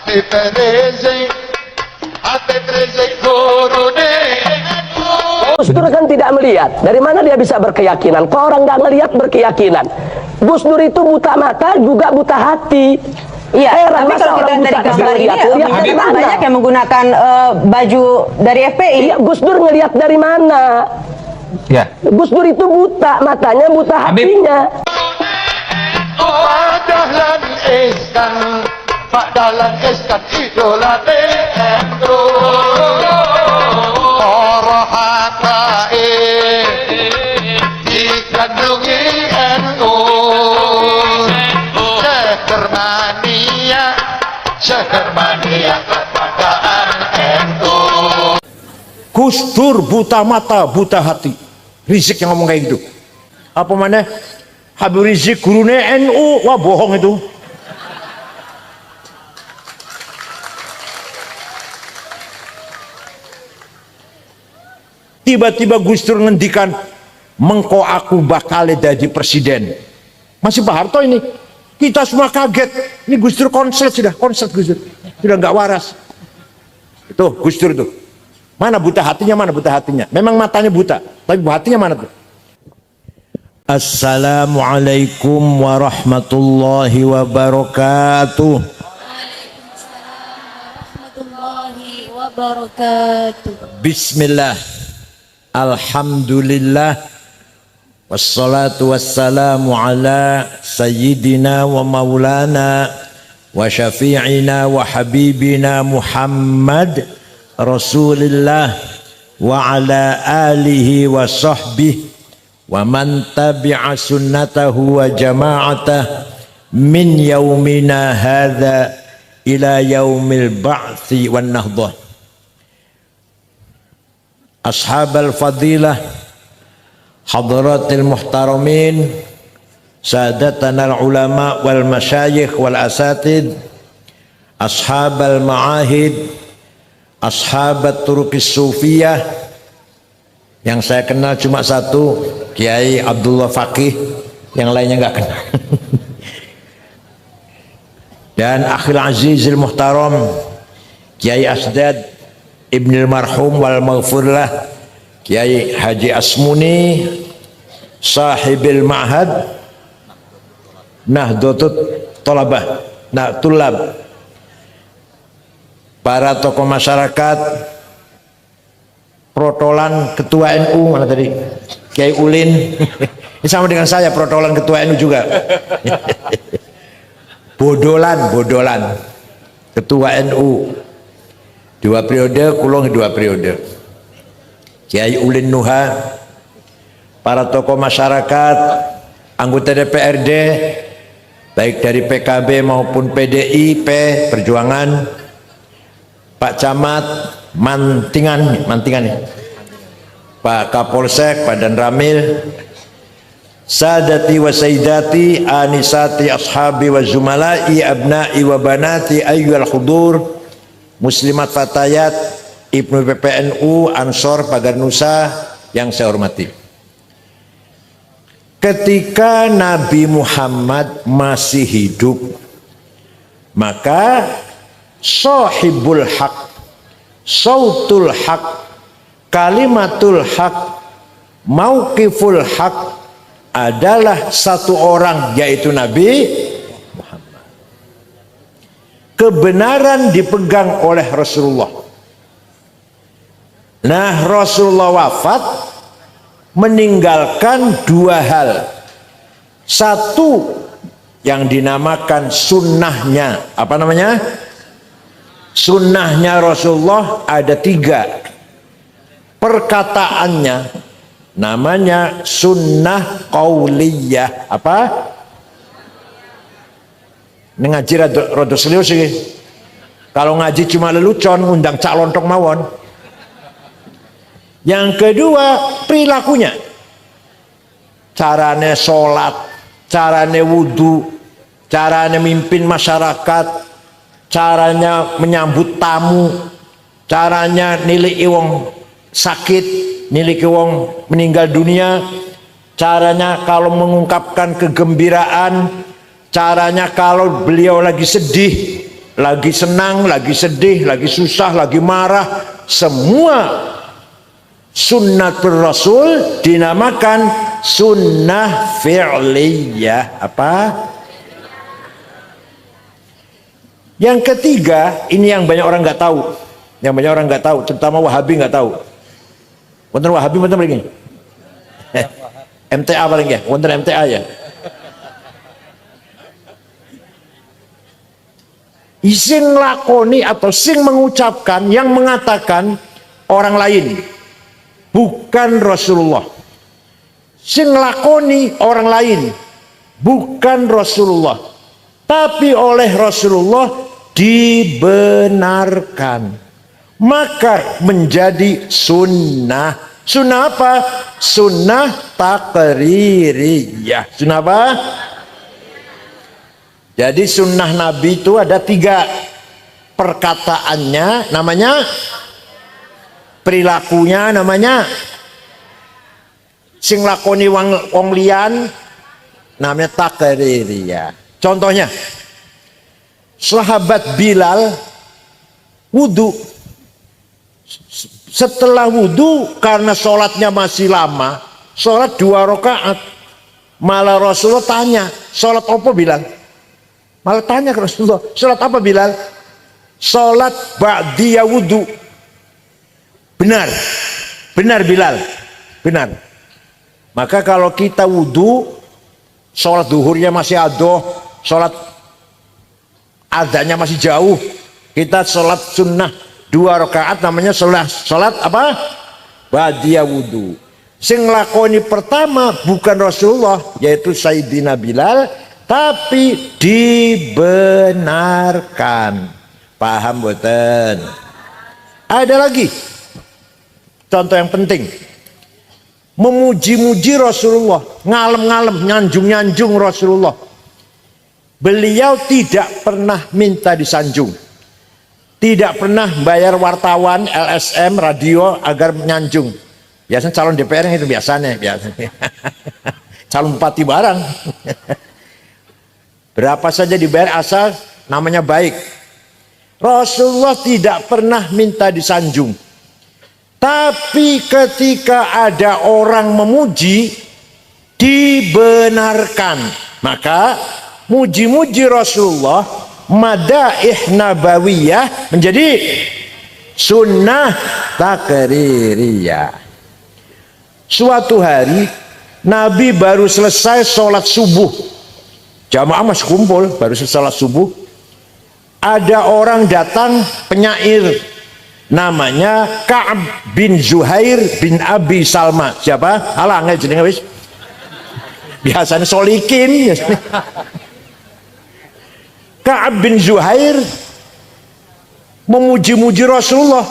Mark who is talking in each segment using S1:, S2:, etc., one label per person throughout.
S1: Habib Rizik, Habib Rizik gurune.
S2: Gus Dur kan tidak melihat. Dari mana dia bisa berkeyakinan? Kok orang nggak ngelihat berkeyakinan? Gus Dur itu buta mata juga buta hati.
S3: Iya, tapi kalau kita dari gambar ini ya, banyak yang menggunakan baju dari FPI.
S2: Iya, Gus Dur ngelihat dari mana?
S4: Ya.
S2: Gus Dur itu buta matanya, buta hatinya.
S1: Pak Dahlan Iskan, Pak Dahlan Iskan idola NU. Para habaib dikandungi NU. Segermania kepadaan NU.
S5: Gus Dur buta mata, buta hati. Rizik yang ngomong kayak gitu. Apa mana? Habib Rizik gurune NU. Wah, bohong itu. Tiba-tiba Gus Dur ngendikan, mengko aku bakal jadi presiden. Masih Pak Harto ini. Kita semua kaget. Ini Gus Dur konslet Gus Dur. Sudah nggak waras. Itu Gus Dur tuh. Mana buta hatinya, mana buta hatinya. Memang matanya buta, tapi hatinya mana tuh? Assalamualaikum warahmatullahi wabarakatuh.
S6: Warahmatullahi wabarakatuh.
S5: Bismillah. Alhamdulillah. Wassalatu wassalamu ala sayyidina wa maulana wa syafi'ina wa habibina Muhammad Rasulillah wa ala alihi wa sahbihi wa man tabi'a sunnatahu wa jama'atah min yaumina hadha ila yaumil ba'thi wan nahdah. Ashabal fadilah, hadratil muhtaramin, sadatana al-ulama wal masyayikh wal asatid, ashabal ma'ahid, ashabat turuqis sufiyah. Yang saya kenal cuma satu, Kiai Abdullah Faqih, yang lainnya nggak kenal. Dan akhil azizil muhtaram Kiai Asdad Ibnul Marhum wal Maghfurlah Kiai Haji Asmuni sahibil ma'had Nahdlatul Thalabah, Tulab, para tokoh masyarakat, protolan ketua NU, mana tadi Kiai Ulin. Ini sama dengan saya, protolan ketua NU juga. Bodolan ketua NU 2 periode, kulung 2 periode. Kiai Ulin Nuha, para tokoh masyarakat, anggota DPRD baik dari PKB maupun PDIP Perjuangan, Pak Camat Mantingan ya, Pak Kapolsek, Pak Dan Ramil, Sadati wa Sayyidati, Anisati ashabi wa zumalai, abna'i wa banati, ayyuhal hudur, Muslimat Fatayat, Ibnu PPNU, Ansor, Pagar Nusa yang saya hormati. Ketika Nabi Muhammad masih hidup, maka sahibul haq, sautul haq, kalimatul haq, mauqiful haq adalah satu orang, yaitu Nabi Muhammad. Kebenaran dipegang oleh Rasulullah. Nah, Rasulullah wafat meninggalkan 2 hal. Satu yang dinamakan sunnahnya. Apa namanya? Sunnahnya Rasulullah ada 3. Perkataannya namanya sunnah qauliyah. Apa? Ini ngaji rada serius sih. Kalau ngaji cuma lelucon, undang cak lontong mawon. Yang kedua, perilakunya. Carane sholat, carane wudhu, carane mimpin masyarakat, caranya menyambut tamu, caranya nilai wong sakit, nilai wong meninggal dunia, caranya kalau mengungkapkan kegembiraan, caranya kalau beliau lagi sedih, lagi senang, lagi sedih, lagi susah, lagi marah, semua sunnatul Rasul dinamakan sunnah fi'liyah. Apa? Yang ketiga, ini yang banyak orang nggak tahu. Yang banyak orang nggak tahu, terutama Wahabi nggak tahu. Wonten Wahabi wonten mriki. MTA paling ya, wonten MTA ya. Sing lakoni atau sing mengucapkan, yang mengatakan orang lain, bukan Rasulullah. Sing lakoni orang lain, bukan Rasulullah, tapi oleh Rasulullah dibenarkan, maka menjadi sunnah. Sunnah apa? Sunnah taqririyah. Sunnah apa? Jadi sunnah Nabi itu ada 3 perkataannya, namanya, perilakunya namanya, sing lakoni wong liyan namanya taqririyah. Contohnya, sahabat Bilal wudu, setelah wudu karena sholatnya masih lama, sholat 2 rakaat, malah Rasulullah tanya, sholat apa Bilal? Malah tanya ke Rasulullah, sholat apa Bilal? Sholat ba'diyah wudu. Benar, benar Bilal, benar. Maka kalau kita wudu, sholat duhurnya masih adoh, sholat adanya masih jauh, kita sholat sunnah 2 rakaat, namanya sholat apa? Ba'diyah wudu. Sing lakoni pertama bukan Rasulullah, yaitu Sayyidina Bilal, tapi dibenarkan. Paham boten? Ada lagi contoh yang penting, memuji-muji Rasulullah, ngalem-ngalem, nyanjung-nyanjung Rasulullah. Beliau tidak pernah minta disanjung, tidak pernah bayar wartawan LSM radio agar nyanjung. Biasanya calon DPR itu biasanya calon bupati barang. Berapa saja dibayar asal namanya baik. Rasulullah tidak pernah minta disanjung. Tapi ketika ada orang memuji, dibenarkan. Maka muji-muji Rasulullah, madaih nabawiyah, menjadi sunnah taqririyah. Suatu hari Nabi baru selesai sholat subuh, jamaah masih kumpul, baru sholat subuh. Ada orang datang, penyair, namanya Ka'ab bin Zuhair bin Abi Salma. Siapa? Alah, nggak jenenge wis. Biasanya Solikin. Ka'ab bin Zuhair memuji-muji Rasulullah.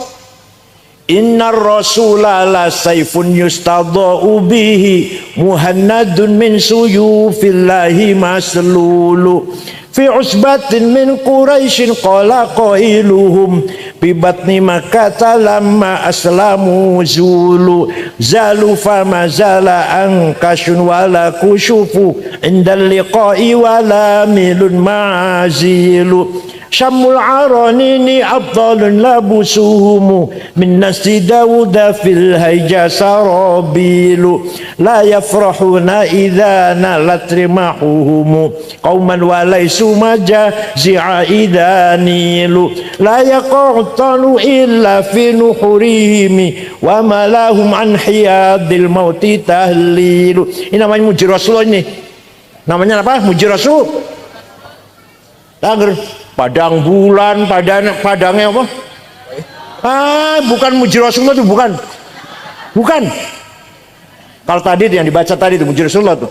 S5: Innar rasula la sayfun yustadha'u bihi muhannadun min suyufillahi maslulu fi usbatin min quraisyin qala qailuhum bi batni makkah lamma aslamu zulu zalu fama zala ankashun wala kushufu indal liqa'i wala milun ma'azilu syamul aranini abdalun labusuhumu min nasi dawuda fil hayja sarabilu la yafrahuna idha nalat rimahuhumu qawman walaysu majazi'a idanilu la yaqa'tanu illa fi nuhurihimi wa malahum an hiyadil mauti tahlilu. Ini namanya muji Rasulullah ini. Namanya apa? Muji Rasul. Dengar. Padang bulan, padangnya apa? Bukan muji Rasulullah itu, bukan. Bukan. Kalau tadi yang dibaca tadi itu muji Rasulullah tuh.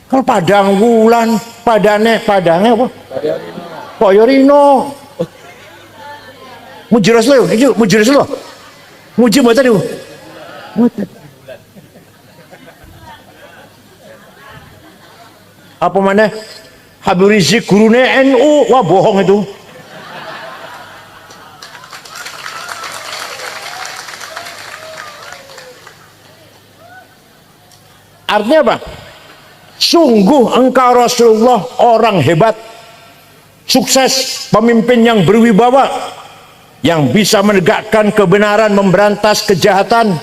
S5: Kalau padang bulan, padangnya apa? Poyorino. Muji Rasulullah, itu muji Rasulullah. Muji buat tadi. Apa mana? Habib Rizik gurune NU, wah bohong itu. Artinya apa? Sungguh engkau Rasulullah orang hebat. sukses, pemimpin yang berwibawa, yang bisa menegakkan kebenaran, memberantas kejahatan,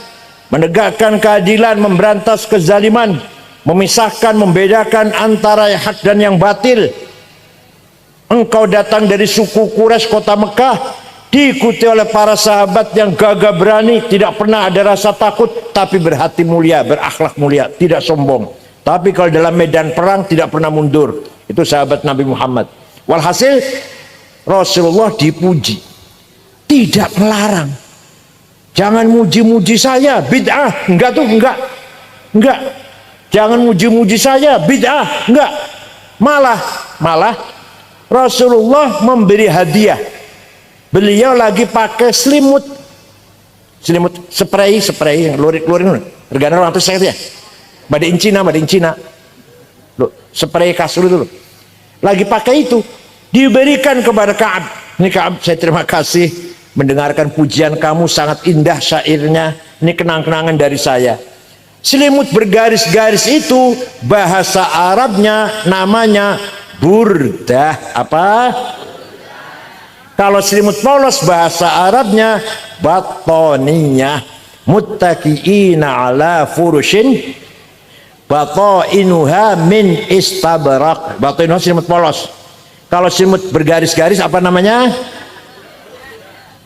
S5: menegakkan keadilan, memberantas kezaliman, memisahkan, membedakan antara yang hak dan yang batil. Engkau datang dari suku Quraisy kota Mekah, diikuti oleh para sahabat yang gagah berani, tidak pernah ada rasa takut, tapi berhati mulia, berakhlak mulia, tidak sombong. Tapi kalau dalam medan perang tidak pernah mundur. Itu sahabat Nabi Muhammad. Walhasil Rasulullah dipuji, tidak melarang. Jangan muji-muji saya, bid'ah. Enggak tuh, enggak. Jangan muji-muji saya, bid'ah. Enggak. Malah Rasulullah memberi hadiah. Beliau lagi pakai selimut spray yang lurik-lurik. Regana orang tuh saya ya. Made in Cina. Loh, spray kasur itu loh. Lagi pakai itu, diberikan kepada Ka'ab. Ini Ka'ab, saya terima kasih mendengarkan pujian kamu, sangat indah syairnya. Ini kenang-kenangan dari saya. Selimut bergaris-garis itu bahasa Arabnya namanya burdah. Apa? Kalau selimut polos bahasa Arabnya batoniyah. Muttaqiina ala furushin batainuha min istabrak. Batainuha selimut polos. Kalau selimut bergaris-garis apa namanya?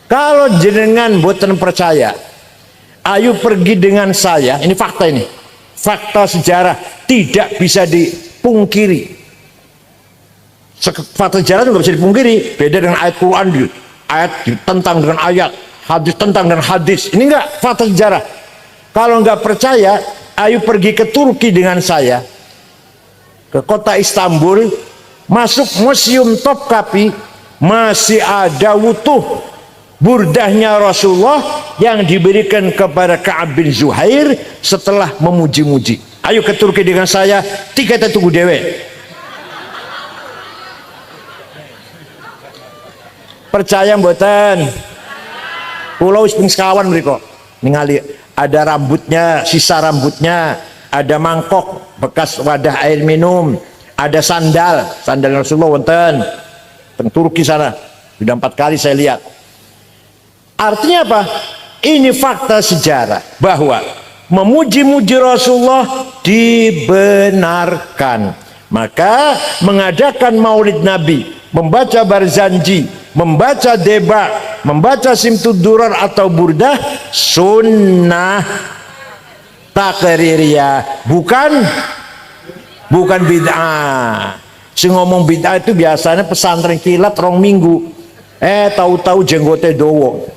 S5: Kalau jenengan boten percaya, ayo pergi dengan saya. Ini fakta ini. Fakta sejarah tidak bisa dipungkiri. Fakta sejarah itu nggak bisa dipungkiri. Beda dengan ayat Quran, ayat ditentang dengan ayat, hadis tentang dengan hadis. Ini enggak fakta sejarah. Kalau nggak percaya, ayo pergi ke Turki dengan saya, ke kota Istanbul, masuk Museum Topkapi, masih ada utuh burdahnya Rasulullah yang diberikan kepada Ka'ab bin Zuhair setelah memuji-muji. Ayo ke Turki dengan saya, tiketnya tunggu dewe. Percaya mboten? Pulau wis sekawan mriko. Ningali ada rambutnya, sisa rambutnya, ada mangkok bekas wadah air minum, ada sandal Rasulullah wonten teng Turki sana. Sudah 4 kali saya lihat. Artinya apa? Ini fakta sejarah bahwa memuji-muji Rasulullah dibenarkan. Maka mengadakan Maulid Nabi, membaca Barzanji, membaca Deba, membaca Simtud-Durar atau Burdah sunnah takririyah, bukan bid'ah. Si ngomong bid'ah itu biasanya pesantren kilat 2 minggu. Tahu-tahu jenggote dowo,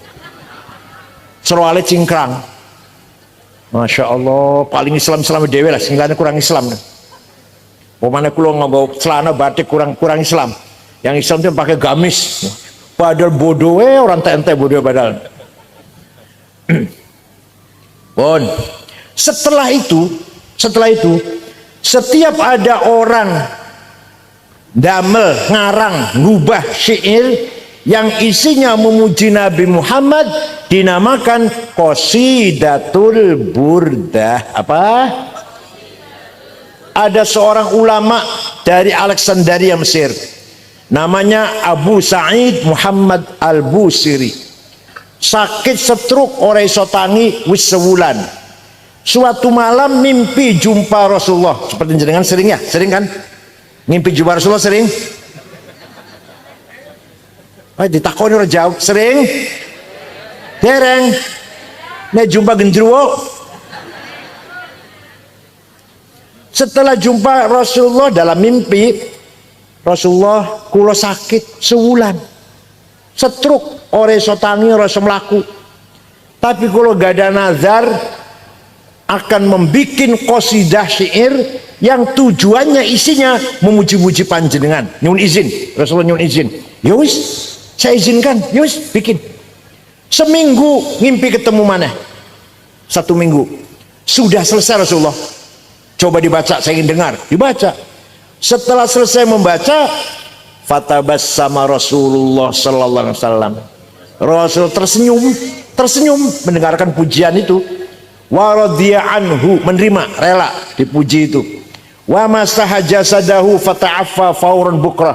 S5: serwale cingkrang. Masya Allah, paling Islam dewe lah, singgalnya kurang Islam. Pemana kulo nggawa celana batik kurang Islam. Yang Islam itu pakai gamis. Padahal bodoh orang tente bodoh padahal. Bon. Setelah itu setiap ada orang damel, ngarang, ngubah syair yang isinya memuji Nabi Muhammad dinamakan Qasidatul Burdah. Apa? Ada seorang ulama dari Alexandria Mesir, namanya Abu Sa'id Muhammad Al-Busiri. Sakit stroke ora iso tangi wis sewulan. Suatu malam mimpi jumpa Rasulullah. Seperti jenengan sering kan? Mimpi jumpa Rasulullah sering? Ditakoni ora jawab, sering? Dereng. Nek jumpa genderuwo. Setelah jumpa Rasulullah dalam mimpi, Rasulullah kulo sakit sewulan, stroke, ora iso tangi, ora iso mlaku. Tapi kulo gak ada nazar akan membikin qasidah syair yang tujuannya isinya memuji-muji panjenengan. Nyuwun izin, Rasulullah nyuwun izin. Ya wis, saya izinkan, ya wis bikin. Seminggu ngimpi ketemu mana? 1 minggu. Sudah selesai Rasulullah. Coba dibaca, saya ingin dengar. Dibaca. Setelah selesai membaca, fatabassama Rasulullah sallallahu alaihi wasallam. Rasul tersenyum mendengarkan pujian itu. Wa radhiya anhu, menerima, rela dipuji itu. Wa masaha jasadahu fata'affa fauran bukrah.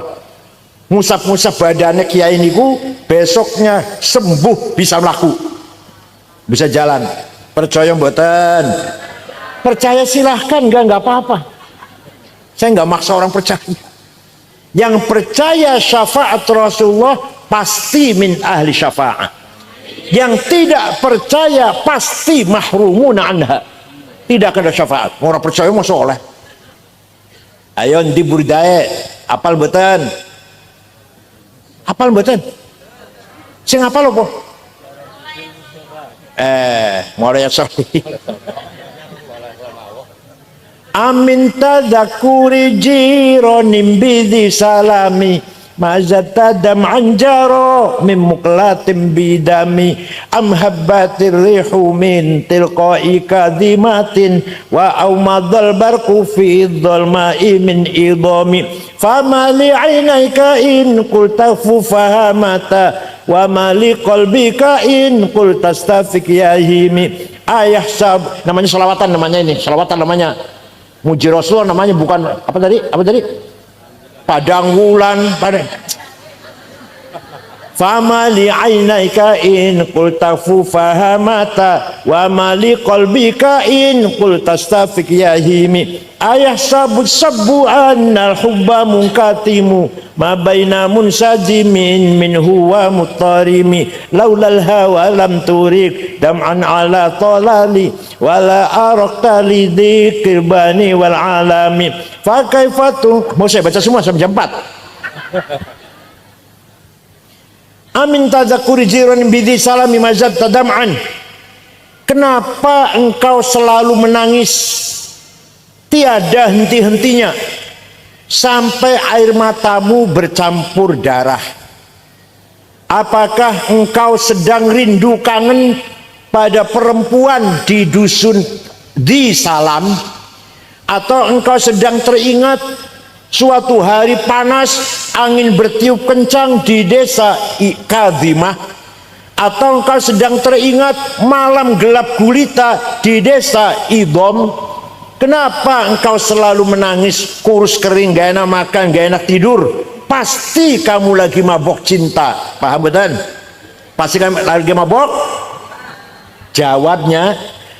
S5: ngusap-ngusap badannya kiai niku, besoknya sembuh, bisa melaku, bisa jalan. Percaya mboten? Percaya silahkan, nggak apa-apa. Saya nggak maksa orang percaya. Yang percaya syafaat Rasulullah pasti min ahli syafaat. Yang tidak percaya pasti mahrumun anha. Tidak ada syafaat. Orang percaya mah soleh. Ayo di burdae, apal mboten? Apal mboten? Sing apal apa? Mulai soleh. Amin tadakuri jironim bidi salami mazata dam anjaro min muklatim bidami am habbatir rihu min tilqai kadimatin wa aumadal barku fi dhalma'i min idami fama li ainaika in qultafu fahamata wa mali qalbika in qultastafik yahimi ayah sab. Namanya selawatan, namanya ini selawatan, namanya muji Rasulullah, namanya bukan apa tadi? Padang wulan, padang. Fama li ainaika in qultafu fahamata wa ma li qalbika in qultastafik yahimi ayah sabbu annal hubba munkatimu ma baina munsajimin min huwa mutarimi laulal hawa lam turik dam'an ala talali wala arakta li dzikir bani wal alami fa kaifatu. Mau saya baca semua sampai jam 4. Amin tadzakuri jiran bidhi salami mazab tadam'an. Kenapa engkau selalu menangis tiada henti-hentinya sampai air matamu bercampur darah? Apakah engkau sedang rindu kangen pada perempuan di dusun di Salam, atau engkau sedang teringat suatu hari panas angin bertiup kencang di desa Kadimah, atau engkau sedang teringat malam gelap gulita di desa Idom? Kenapa engkau selalu menangis, kurus kering, gak enak makan, gak enak tidur? Pasti kamu lagi mabok cinta. Paham betul? Pasti kamu lagi mabok? Jawabnya,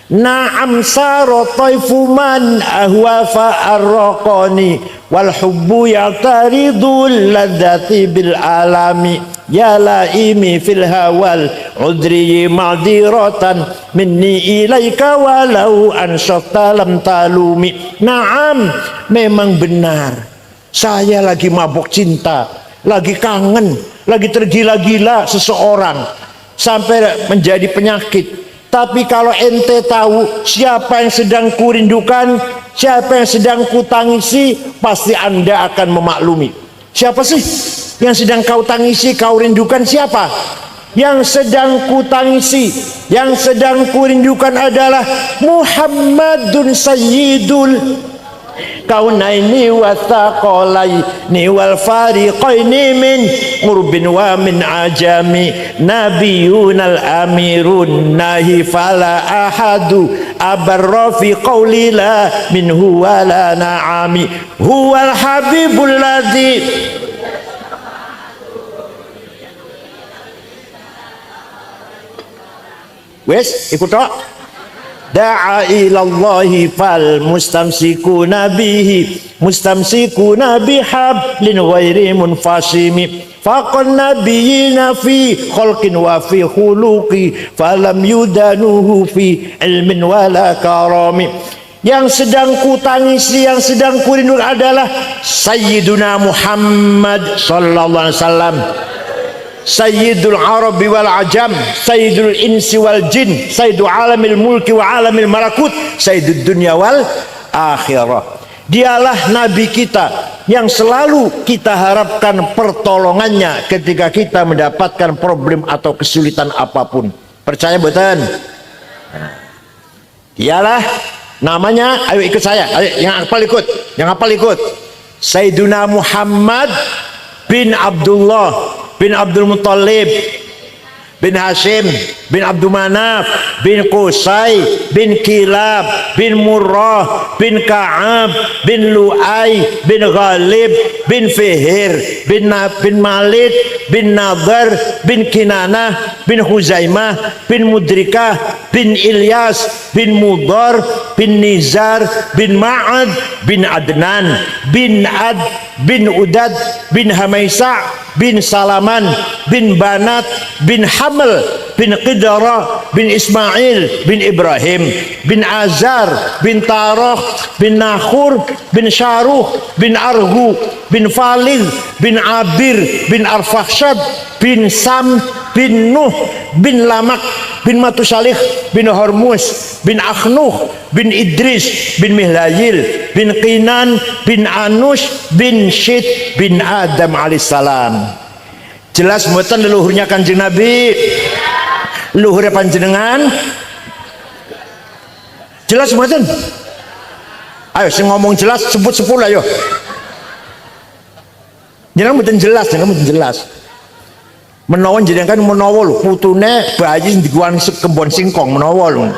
S5: na'am saro taifu man ahwa fa'arraqani wal hubbu ya'taridul ladzati bil alami ya laimi fil hawal udri ma'diratan minni ilaika walau ansafta lam talumi. Na'am, memang benar, saya lagi mabuk cinta, lagi kangen, lagi tergila-gila seseorang sampai menjadi penyakit. Tapi kalau ente tahu siapa yang sedang kurindukan, siapa yang sedang kutangisi, pasti anda akan memaklumi. Siapa sih yang sedang kau tangisi, kau rindukan? Siapa yang sedang kutangisi, yang sedang kurindukan adalah Muhammadun Sayyidul kaunaini wa thaqalaini wal fariqaini min qurbin wa min ajami nabiyunal amirun nahi fala ahadu abarra fi qawli la minhu wa la na'ami huwal habibul ladzi. Wes ikut tok. Da'a ilallahi fal mustamsikuna bihi mustamsikuna bihablin ghairi munfasimi faqan nabiyina fi khalqin wa fi khuluqi falam yudanuhu fi ilmin wala karami. Yang sedang kutangisi, yang sedang kurindu adalah Sayyiduna Muhammad sallallahu alaihi wasallam, Sayyidul Arabi wal Ajam, Sayyidul Insi wal Jin, Sayyidul Alamil Mulki wa Alamil Malakut, Sayyidul Dunya wal Akhirah. Dialah Nabi kita yang selalu kita harapkan pertolongannya ketika kita mendapatkan problem atau kesulitan apapun. Percaya betul? Dialah namanya, ayo ikut saya, ayo, yang hafal ikut, yang hafal ikut. Sayyiduna Muhammad bin Abdullah bin Abdul Muttalib bin Hashim bin Abdul Manaf bin Qusay bin Kilab bin Murrah bin Ka'ab bin Lu'ay bin Ghalib bin Fihir bin Malik bin Nadhr bin Kinanah bin Huzaimah bin Mudrikah bin Ilyas bin Mudhar bin Nizar bin Ma'ad bin Adnan bin Ad bin Udad bin Hamaisa bin Salaman bin Banat bin Haml bin Qidara bin Ismail bin Ibrahim bin Azar bin Tarah bin Nakhur bin Syaruh bin Arhu bin Falid bin Abir bin Arfakhshad bin Sam bin Nuh bin Lamak bin Matusalih bin Hormuz bin Akhnuh bin Idris bin Mihlayil bin Qinan bin Anush bin Syed bin Adam alaihissalam. Jelas mboten leluhurnya Kanjeng Nabi? Leluhurnya panjenengan jelas mboten? Ayo sing ngomong jelas sebut 10 ayo. Jenengan mboten jelas, jenengan mboten jelas. Menawa jenengan kan menawa lho putune bayi sing diguan kebon singkong menawa lho.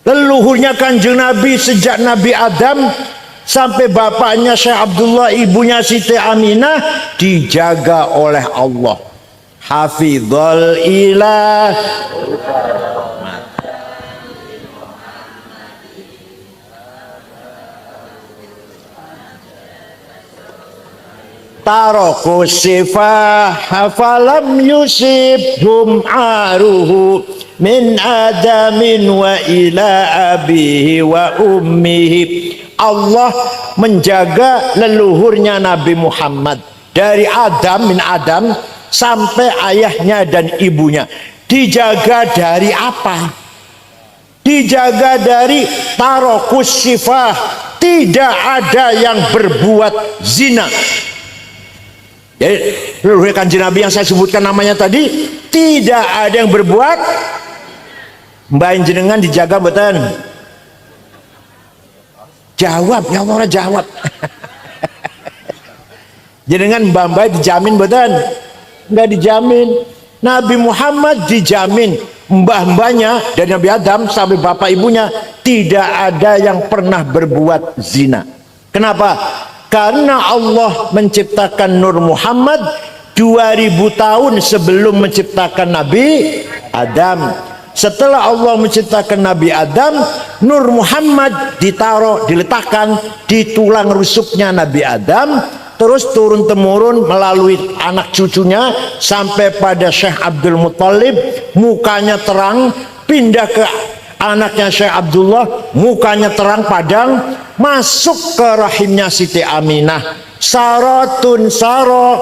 S5: Leluhurnya Kanjeng Nabi sejak Nabi Adam sampai bapaknya Syekh Abdullah, ibunya Siti Aminah dijaga oleh Allah. Hafizul ilah. Taraku sifah hafalam yusibhum aruhu min adamin wa ila abihi wa ummihi. Allah menjaga leluhurnya Nabi Muhammad dari Adam min Adam sampai ayahnya dan ibunya. Dijaga dari apa? Dijaga dari tarakus sifah, tidak ada yang berbuat zina. Jadi leluhur Kanjeng Nabi yang saya sebutkan namanya tadi tidak ada yang berbuat. Mbak jenengan dijaga mboten? Jawab, ya Allah jawab. Jenengan mbak dijamin mboten? Enggak dijamin. Nabi Muhammad dijamin, mbah-mbahnya dari Nabi Adam sampai bapak ibunya tidak ada yang pernah berbuat zina. Kenapa? Karena Allah menciptakan Nur Muhammad 2000 tahun sebelum menciptakan Nabi Adam. Setelah Allah menciptakan Nabi Adam, Nur Muhammad diletakkan di tulang rusuknya Nabi Adam, terus turun temurun melalui anak cucunya sampai pada Syekh Abdul Muttalib, mukanya terang, pindah ke anaknya Syekh Abdullah, mukanya terang padang, masuk ke rahimnya Siti Aminah. Saratun saro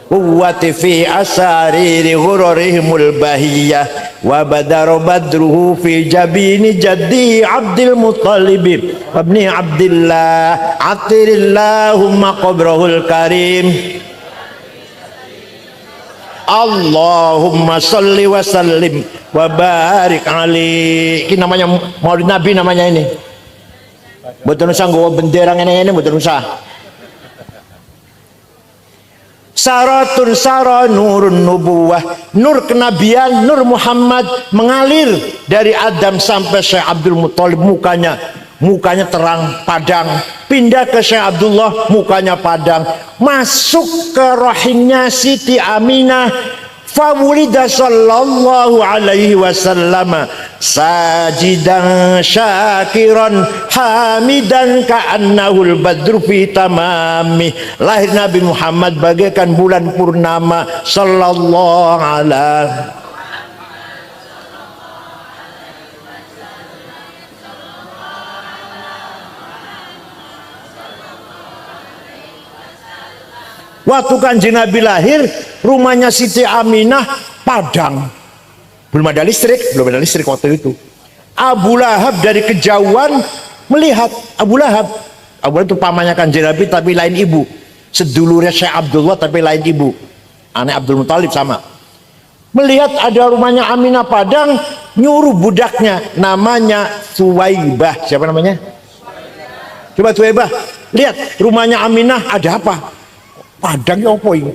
S5: quwwati fi asariri ghururihimul bahiyah wa badara badruhu fi jabini jaddi Abdul Muttalib ibni Abdillah atirillahumma qabrahul karim. Allahumma salli wa sallim wa barik alaihi. Ini namanya Maulid Nabi namanya ini. Mboten usah nggawa bendera ngene-ngene, mboten usah. Saratun sara nurun nubuwah, nur kenabian, nur Muhammad mengalir dari Adam sampai Syekh Abdul Muttalib, mukanya terang padang, pindah ke Syekh Abdullah, mukanya padang, masuk ke rahimnya Siti Aminah. Fawulida sallallahu alaihi wasallam sajidan syakiran hamidan ka'annahul badru fi tamami. Lahir Nabi Muhammad bagaikan bulan purnama sallallahu alaihi. Waktu Kanjeng Nabi lahir, rumahnya Siti Aminah padang. Belum ada listrik waktu itu. Abu Lahab dari kejauhan melihat Abu Lahab itu pamannya Kanjeng Nabi tapi lain ibu. Sedulurnya Syekh Abdullah tapi lain ibu. Anak Abdul Muttalib sama. Melihat ada rumahnya Aminah padang, nyuruh budaknya namanya Suwaibah. Siapa namanya? Coba Suwaibah, lihat rumahnya Aminah ada apa? Padang ya apa ini?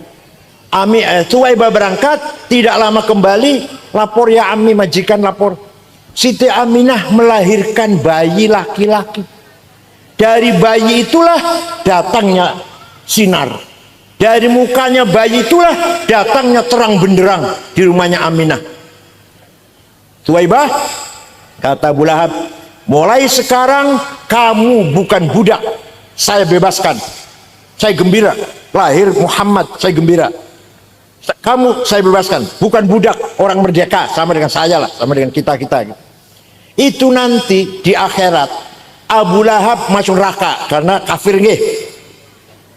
S5: Suwaibah berangkat, tidak lama kembali, lapor ya Ami, majikan lapor. Siti Aminah melahirkan bayi laki-laki. Dari bayi itulah datangnya sinar. Dari mukanya bayi itulah datangnya terang benderang di rumahnya Aminah. Suwaibah, kata Abu Lahab, mulai sekarang kamu bukan budak, saya bebaskan. Saya gembira, lahir Muhammad, saya gembira. Kamu saya bebaskan, bukan budak, orang merdeka, sama dengan saya lah, sama dengan kita. Itu nanti di akhirat Abu Lahab masuk neraka karena kafir nggih.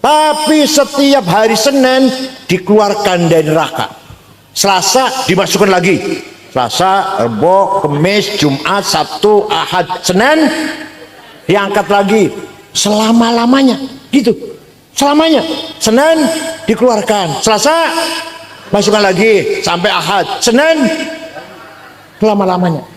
S5: Tapi setiap hari Senin dikeluarkan dari neraka. Selasa dimasukkan lagi. Selasa, Rabu, Kamis, Jumat, Sabtu, Ahad, Senin diangkat lagi selama-lamanya gitu. Selamanya. Senin dikeluarkan, Selasa masukkan lagi sampai Ahad, Senin selama-lamanya.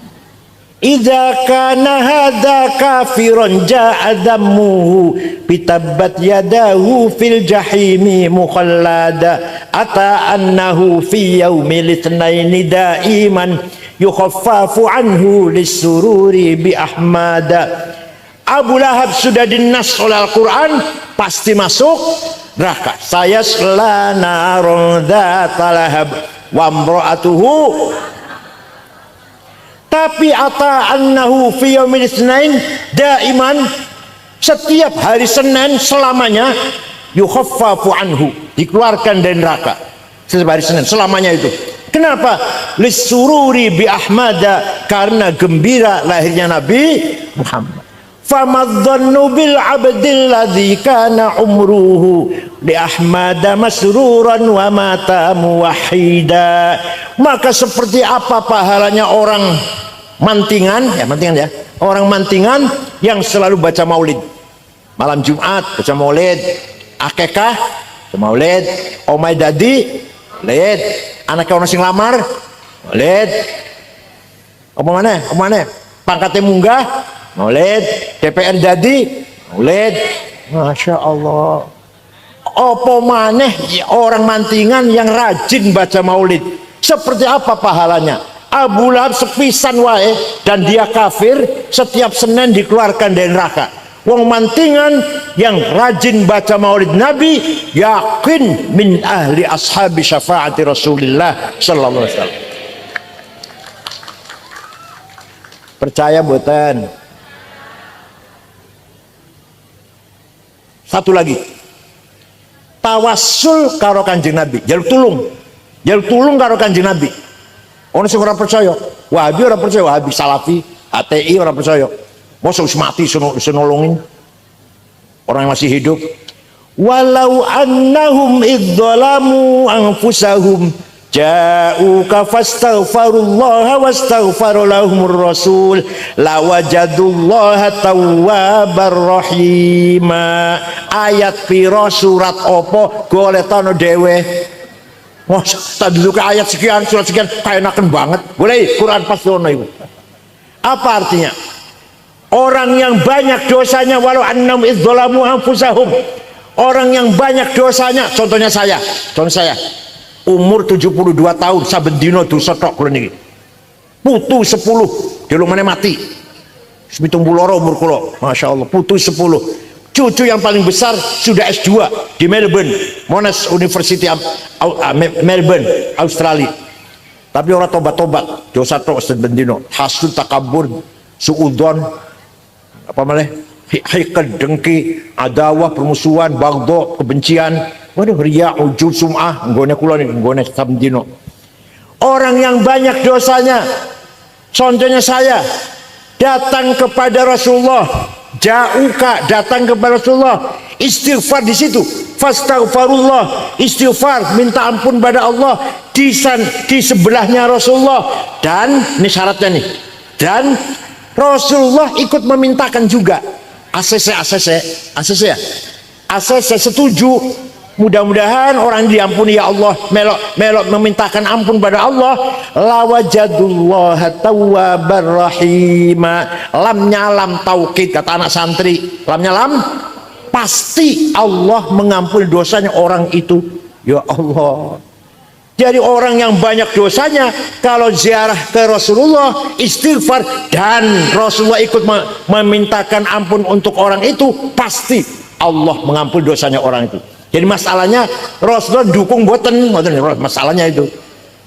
S5: Idza kana hadza kafiran ja'a dammuhu bitabbat yadahu fil jahimi mukhallada ata annahu fi yaumil itsnaini daiman yukhaffafu anhu lisururi bi ahmada. Abu Lahab sudah dinas oleh Al-Quran, pasti masuk neraka. Saya selana dzata lahab wa imra'atuhu. Tapi ata annahu fi yaumil itsnain daiman, setiap hari Senin selamanya yukhaffafu anhu, dikeluarkan dari neraka. Setiap hari Senin selamanya itu. Kenapa? Lisururi bi ahmada, karena gembira lahirnya Nabi Muhammad. Famadzannu bil abdil ladzi kana umruhu li ahmada masruran wa mata muwahhida. Maka seperti apa pahalanya orang mantingan ya, orang mantingan yang selalu baca maulid. Malam Jumat baca maulid, akekah baca maulid, omai dadi maulid, anaknya orang sing lamar maulid, apa mana pangkatnya munggah maulid, DPR jadi maulid. Masya Allah. Apa maneh orang mantingan yang rajin baca maulid, seperti apa pahalanya? Abu Lahab sepisan wae dan dia kafir, setiap Senin dikeluarkan dari neraka. Wong mantingan yang rajin baca maulid Nabi, yakin min ahli ashabi syafaati Rasulillah sallallahu alaihi wasallam. Percaya mboten? Satu lagi, tawassul karo Kanjeng Nabi, jaluk tulung karo Kanjeng Nabi. Ono sing ora percaya, Wahabi ora percaya, Wahabi Salafi, HTI ora percaya. Mosok wis mati nolongin orang yang masih hidup. Walau annahum idzalamu anfusahum ja'uka fastaghfirullaha wastaghfara lahumur rasul lawajadullaha tawwabar rahima. Ayat piro surat opo goletano dewe. Wah, tadi juga ayat sekian, surat sekian, kayak enakan banget. Boleh, Quran pas dono itu. Apa artinya? Orang yang banyak dosanya, walau annam idzalamu anfusahum. Orang yang banyak dosanya, contoh saya, umur 72 tahun, saben dino dosa tok kula niki. Putu 10, delok meneh mati. 72 umur kula, Masya Allah, putu 10. Cucu yang paling besar sudah S2 di Melbourne, Monash University Melbourne, Australia. Tapi orang tobat-tobat, dosa tok sedendino, hasud takabur, suudon, apa malah, hikad dengki, adawah, permusuhan, bagdo, kebencian, waduh, riya, ujub, sum'ah, nggone kula nih, nggone sabendino. Orang yang banyak dosanya, contohnya saya, datang kepada Rasulullah. Ja'uka, datang kepada Rasulullah, istighfar di situ, fastaghfirullah, istighfar, minta ampun pada Allah di sebelahnya Rasulullah. Dan ini syaratnya nih, dan Rasulullah ikut memintakan juga. ACC setuju. Mudah-mudahan orang diampuni ya Allah, melok memintakan ampun pada Allah. Lawajadullaha tawwabar rahima. Lamnya lam taukid, kata anak santri. Lamnya lam pasti Allah mengampuni dosanya orang itu. Ya Allah. Jadi orang yang banyak dosanya, kalau ziarah ke Rasulullah, istighfar, dan Rasulullah ikut memintakan ampun untuk orang itu, pasti Allah mengampuni dosanya orang itu. Jadi masalahnya Rasulullah dukung boten, masalahnya itu.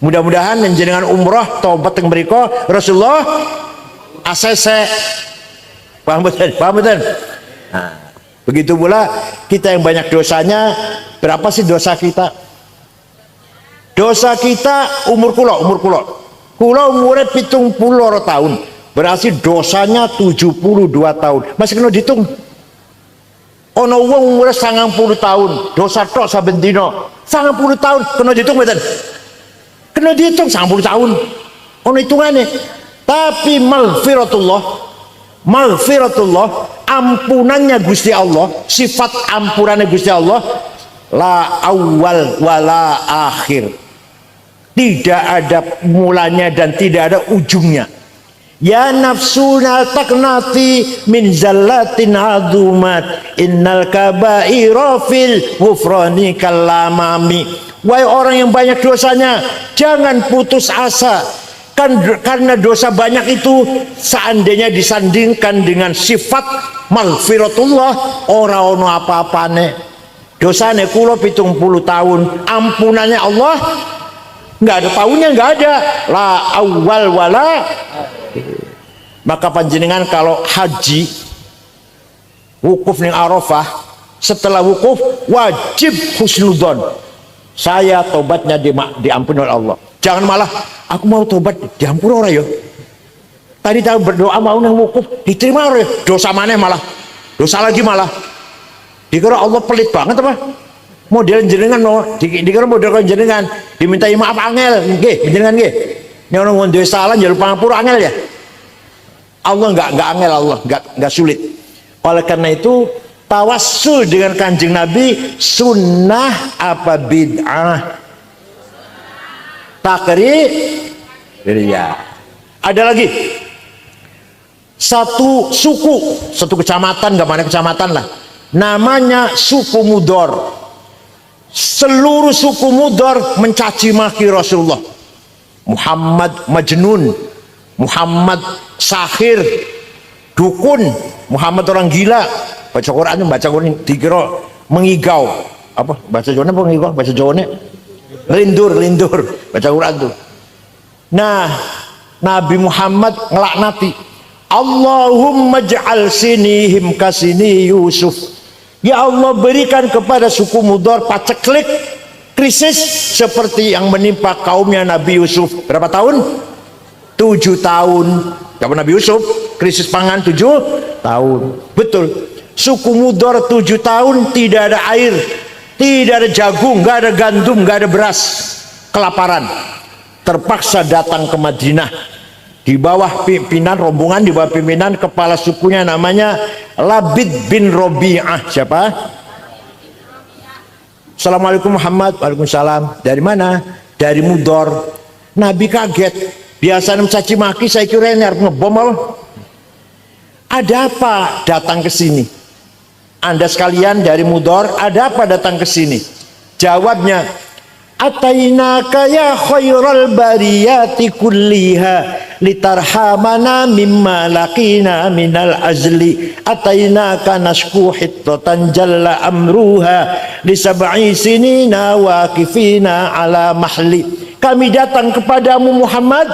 S5: Mudah-mudahan jenengan umroh tobat yang beriko Rasulullah ACC. Paham betul? Paham betul? Nah, begitu pula kita yang banyak dosanya, berapa sih dosa kita? Dosa kita umur kula umurnya 70 tahun, berarti dosanya 72 tahun, masih kena dihitung. Ono wong umurnya 90 tahun, dosa tok saben dina 90 tahun, kena dihitung mboten? Kena dihitung 90 tahun, ono hitungannya. Tapi maghfiratullah, ampunannya Gusti Allah, sifat ampunannya Gusti Allah, la awal wala akhir, tidak ada mulanya dan tidak ada ujungnya. Ya nafsuna taknati min zallatin azumat, innal kabaira fil ghufrani kalamami. Wahai orang yang banyak dosanya, jangan putus asa, karena dosa banyak itu seandainya disandingkan dengan sifat maghfiratullah, ora ono apa-apane. Dosane kula 70 tahun, ampunannya Allah nggak ada tahunnya, nggak ada, la awal wala. Maka panjenengan kalau haji wukuf ning Arafah, setelah wukuf wajib husnudzon, saya tobatnya diampuni oleh Allah. Jangan malah aku mau tobat diampuni orang ya, tadi tahu berdoa mau nang wukuf diterima orang, dosa mana malah dosa lagi, malah dikira Allah pelit banget apa? Model jenengan no, dikira model jenengan dimintai maaf angel, nggih jenengan nggih. Nek orang ngonde salah njaluk pangapura angel ya. Allah enggak angel, Allah enggak sulit. Oleh karena itu tawassul dengan Kanjeng Nabi sunnah apa bid'ah? Takrir. Ya. Ada lagi satu suku, satu kecamatan, enggak mana kecamatan lah, namanya suku Mudor. Seluruh suku Mudor mencaci maki Rasulullah. Muhammad Majnun, Muhammad Sahir, dukun, Muhammad orang gila. Baca Quran dikira mengigau. Apa bahasa Jawa apa mengigau? Bahasa Jawa lindur baca Quran tuh. Nah, Nabi Muhammad ngelaknati, Allahumma ja'al sinihim kasini Yusuf. Ya Allah, berikan kepada suku Mudor paceklik, krisis seperti yang menimpa kaumnya Nabi Yusuf. Berapa tahun? 7 tahun. Kapan Nabi Yusuf? Krisis pangan 7 tahun. Betul. Suku Mudor 7 tahun tidak ada air, tidak ada jagung, nggak ada gandum, nggak ada beras, kelaparan. Terpaksa datang ke Madinah. Di bawah pimpinan rombongan, di bawah pimpinan kepala sukunya namanya Labid bin Robi'ah. Siapa? Assalamualaikum Muhammad. Waalaikumsalam. Dari mana? Dari Mudor. Nabi kaget. Biasanya mencaci maki, saya kira ini ngebom apa? Ada apa datang ke sini? Anda sekalian dari Mudor, ada apa datang ke sini? Jawabnya, atainaka ya khairal bariyati kulliha litarhamana mimma laqina minal azli, atainaka nashku hittatan jalla amruha li sab'i sinina waqifina ala mahli. Kami datang kepadamu Muhammad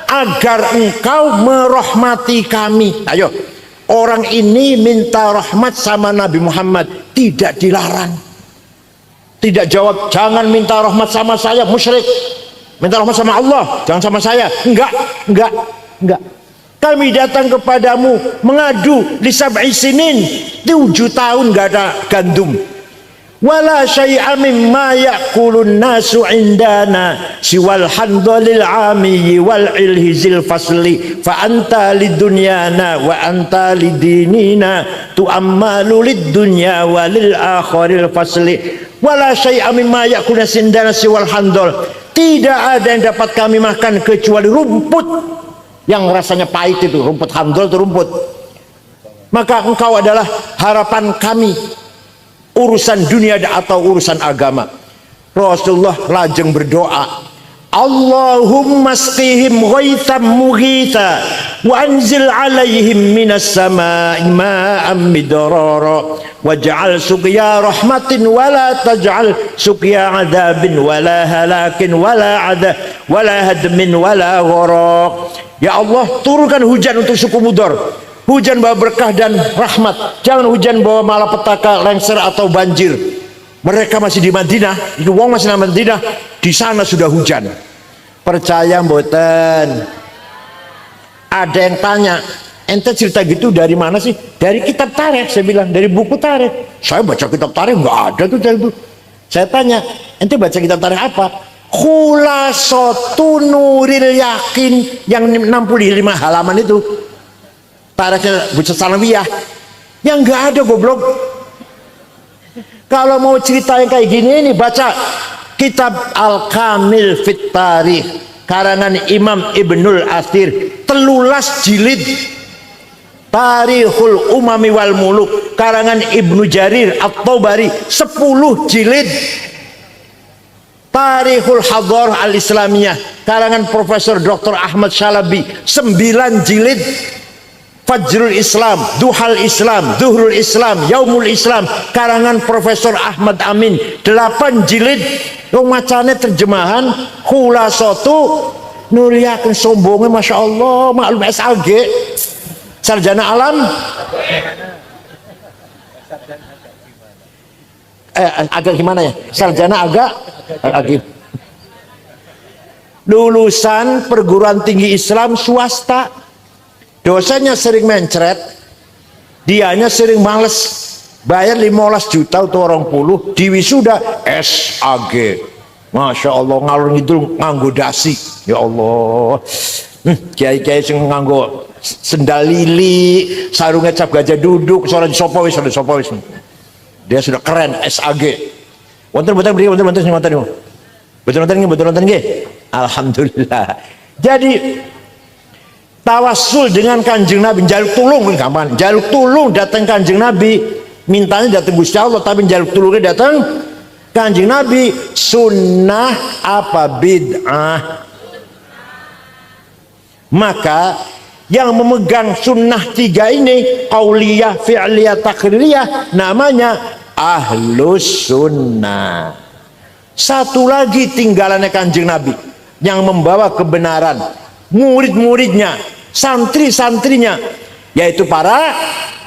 S5: agar engkau merahmati kami. Ayo, orang ini minta rahmat sama Nabi Muhammad, tidak dilarang. Tidak jawab, jangan minta rahmat sama saya, musyrik. Minta rahmat sama Allah, jangan sama saya. Enggak. Kami datang kepadamu mengadu li sab'i sinin, 7 tahun enggak ada gandum. Wala syai'a mimma ya'kulun nasu indana siwal handalil ami wal ilhizil fasli fa anta lidunyana wa anta lidinina tu'ammalu lidunya walil akhiril fasli. Wala syai'a mimma ya'kulun indana siwal handal. Tidak ada yang dapat kami makan kecuali rumput yang rasanya pahit itu, rumput handal itu rumput. Maka engkau adalah harapan kami. urusan dunia atau urusan agama. Rasulullah lajeng berdoa, Allahumma asqihim ghaitham mughitha wa anzil alaihim minas samai ma'am midrara waj'al suqya rahmatin wa la taj'al suqya adabin wa la halakin wa la hadmin wa la gharaq. Ya Allah, turunkan hujan untuk suku Mudar, hujan bawa berkah dan rahmat, jangan hujan bawa malapetaka, lengser atau banjir. Mereka masih di Madinah, itu wong masih di Madinah, di sana sudah hujan. Percaya mboten? Ada yang tanya, ente cerita gitu dari mana sih? Dari kitab tarikh, saya bilang, dari buku tarikh. Saya baca kitab tarikh nggak ada tuh dari buku. Saya tanya, ente baca kitab tarikh apa? Khulasatu Nuril Yakin yang 65 halaman itu. Tarikhnya Bucah Sanawiyah. Yang nggak ada goblok. Kalau mau cerita yang kayak gini ini baca kitab Al-Kamil Fit Tarikh karangan Imam Ibnul Athir, 13 jilid. Tarikhul Umami wal Muluk karangan Ibnu Jarir At-Tabari, 10 jilid. Tarikhul Hadarah Al-Islamiyah karangan Profesor Dr. Ahmad Syalabi, 9 jilid. Fajrul Islam, Duhal Islam, Zuhrul Islam, Yaumul Islam karangan Profesor Ahmad Amin, 8 jilid. Yang macane terjemahan Khulasatu Nuril Yakin. Sombongnya Masya Allah, maklum SAG, sarjana alam, agak gimana ya, sarjana agak lulusan perguruan tinggi Islam swasta. Dosennya sering mencret, dianya sering males bayar 15 juta atau 20, di wisuda SAG. Masya Allah, ngalur ngidul nganggo dasi. Ya Allah, kiai-kiai sing nganggo sendal lili, sarungnya cap gajah duduk, soal sopowis. Dia sudah keren, SAG. Wonten alhamdulillah. Jadi tawasul dengan Kanjeng Nabi, jaluk tulung kapan? Jaluk tulung datang Kanjeng Nabi, mintanya datang Gusti Allah, tapi jaluk tulungnya datang Kanjeng Nabi. Sunnah apa bid'ah? Maka yang memegang sunnah 3 ini, qauliyah, fi'liyah, takririyah, namanya ahlus sunnah. Satu lagi tinggalannya Kanjeng Nabi yang membawa kebenaran, murid-muridnya, santri-santrinya, yaitu para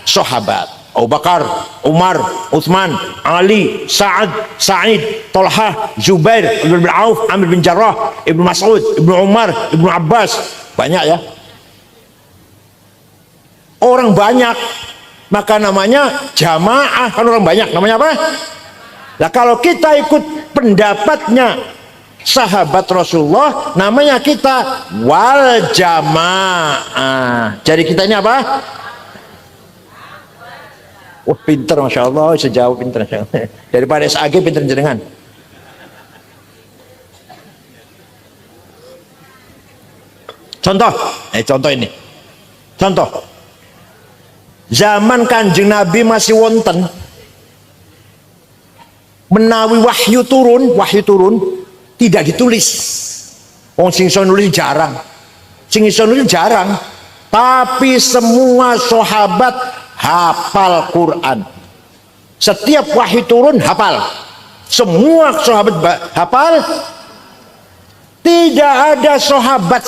S5: sahabat Abu Bakar, Umar, Utsman, Ali, Sa'ad, Sa'id, Talhah, Zubair, Ibnu Auf, Amir bin Jarrah, Ibnu Mas'ud, Ibnu Umar, Ibnu Abbas. Banyak ya, orang banyak, maka namanya jamaah. Kan orang banyak namanya apa? Nah, kalau kita ikut pendapatnya sahabat Rasulullah, namanya kita wal jamaah. Jadi kita ini apa? Wah, pinter Masya Allah, sejauh pinter Masya Allah. Daripada SAG pinter jenengan. Contoh ini. Contoh. Zaman Kanjeng Nabi masih wonten, menawi wahyu turun tidak ditulis. Wong sing iso nulis jarang. Tapi semua sahabat hafal Quran. Setiap wahyu turun hafal. Semua sahabat hafal. Tidak ada sahabat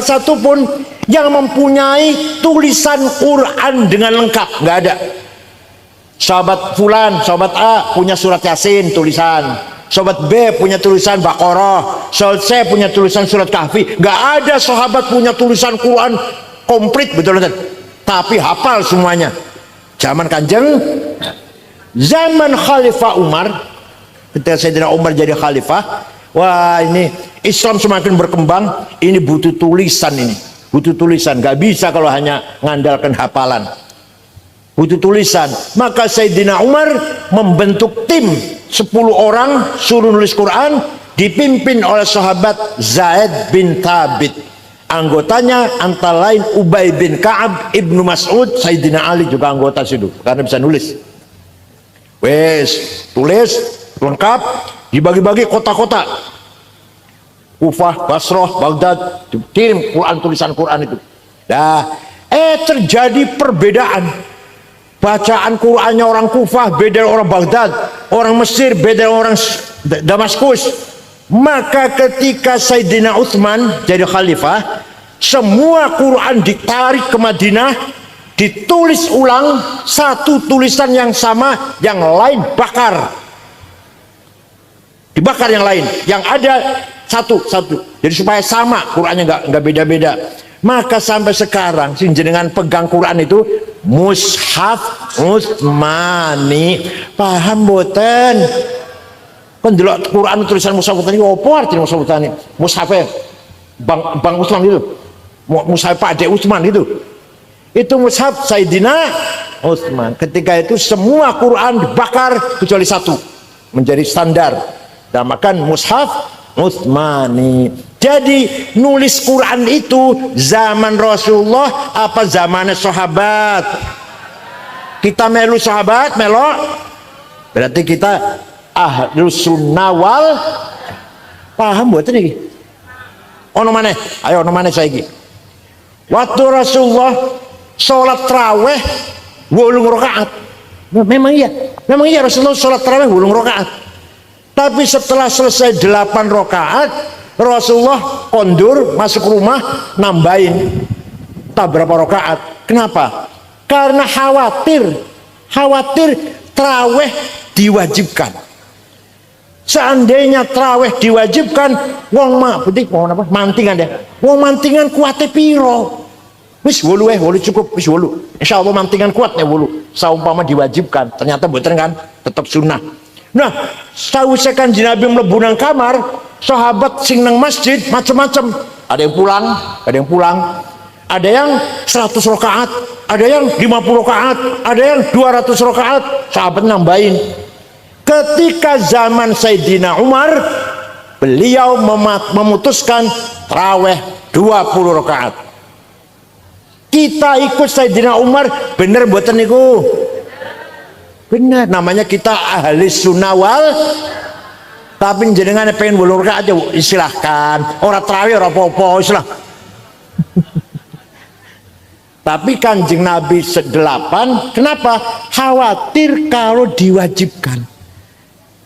S5: satupun yang mempunyai tulisan Quran dengan lengkap. Nggak ada. Sahabat fulan, sahabat A punya surat Yasin tulisan, sahabat B punya tulisan Baqarah, sahabat C punya tulisan surat Kahfi. Nggak ada sahabat punya tulisan Quran komplit, betul-betul, tapi hafal semuanya. Zaman Kanjeng, zaman Khalifah Umar, ketika Sayyidina Umar jadi khalifah, wah ini Islam semakin berkembang, ini butuh tulisan, nggak bisa kalau hanya ngandalkan hafalan, butuh tulisan. Maka Sayyidina Umar membentuk tim 10 orang suruh nulis Quran, dipimpin oleh sahabat Zaid bin Thabit. Anggotanya antara lain Ubay bin Ka'ab, Ibnu Mas'ud, Sayyidina Ali juga anggota situ karena bisa nulis. Wes, tulis lengkap, dibagi-bagi kota-kota. Kufah, Basrah, Baghdad, dikirim Quran, tulisan Quran itu. Terjadi perbedaan. Bacaan Qurannya orang Kufah beda orang Baghdad, orang Mesir beda orang Damaskus. Maka ketika Sayyidina Utsman jadi khalifah, semua Quran ditarik ke Madinah, ditulis ulang, satu tulisan yang sama, yang lain bakar, dibakar yang lain, yang ada satu. Jadi supaya sama Qurannya nggak beda-beda. Maka sampai sekarang sing jenengan pegang Quran itu Mushaf Utsmani, paham boten? Kan delok Quran tulisan Mushaf Utsmani opo artine Mushaf Utsmani? Mushafe Bang Utsman gitu. Mushaf Pak Ade Utsman gitu. Itu mushaf Sayyidina Utsman. Ketika itu semua Quran dibakar kecuali satu menjadi standar. Namakan Mushaf Utsmani. Jadi nulis Quran itu zaman Rasulullah apa zamannya sahabat? Kita melu sahabat, melok. Berarti kita Ahlus Sunnah wal, paham buat ini? Ono mana? Ayo ono mana saya iki? Waktu Rasulullah sholat taraweh 8 rakaat. Memang iya Rasulullah sholat taraweh 8 rakaat. Tapi setelah selesai 8 rakaat, Rasulullah kondur masuk rumah nambahin tak berapa rakaat. Kenapa? Karena khawatir taraweh diwajibkan. Seandainya taraweh diwajibkan, wong mantingan deh. Wong mantingan kuatnya piro? Wis 8 cukup, wis 8. Insyaallah mantingan kuatnya 8. Saumpama diwajibkan, ternyata betul kan, tetap sunnah. Nah, sausé Kanjeng Nabi mlebu nang kamar, sahabat sing nang masjid macam-macam. Ada yang pulang, ada yang 100 rakaat, ada yang 50 rakaat, ada yang 200 rakaat. Sahabat nambahin. Ketika zaman Sayyidina Umar, beliau memutuskan taraweh 20 rakaat. Kita ikut Sayyidina Umar, bener mboten niku? Bener, namanya kita ahli sunnah wal. Tapi jenengan pengen 8 rakaat aja silahkan. Orang tarawih ora apa-apa, istilah. Tapi Kanjeng Nabi 8, kenapa? Khawatir kalau diwajibkan.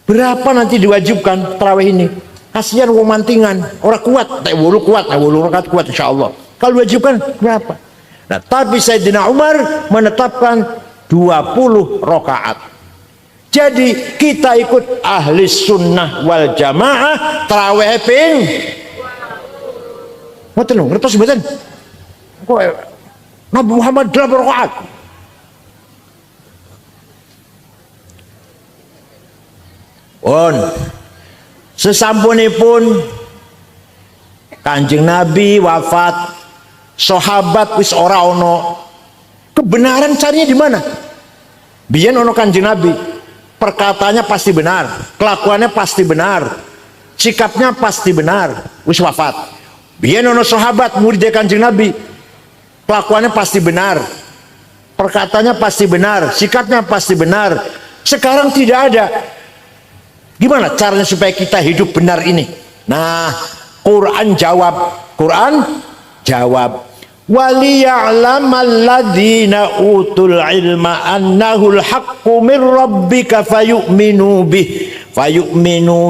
S5: Berapa nanti diwajibkan tarawih ini? Kasihan wong mantingan, orang kuat, tak 8 kuat, 8 rakaat kuat insyaallah. Kalau diwajibkan berapa? Nah, tapi Sayyidina Umar menetapkan 20 rakaat. Jadi kita ikut ahli sunnah wal jamaah tarawih ping. Mboten lho, ngertos mboten? Kok Nabi Muhammad 8 rakaat. Sesampunipun Kanjeng Nabi wafat, sahabat wis ora ono. Kebenaran carinya di mana? Biyen ono Kanjeng Nabi, perkataannya pasti benar, kelakuannya pasti benar, sikapnya pasti benar, wis wafat. Biyen ono sahabat murid Kanjeng Nabi, kelakuannya pasti benar, perkataannya pasti benar, sikapnya pasti benar. Sekarang tidak ada. Gimana caranya supaya kita hidup benar ini? Nah, Quran jawab. Waliya'lamal ladzina utul ilma annahul haqqu min rabbika fayu'minu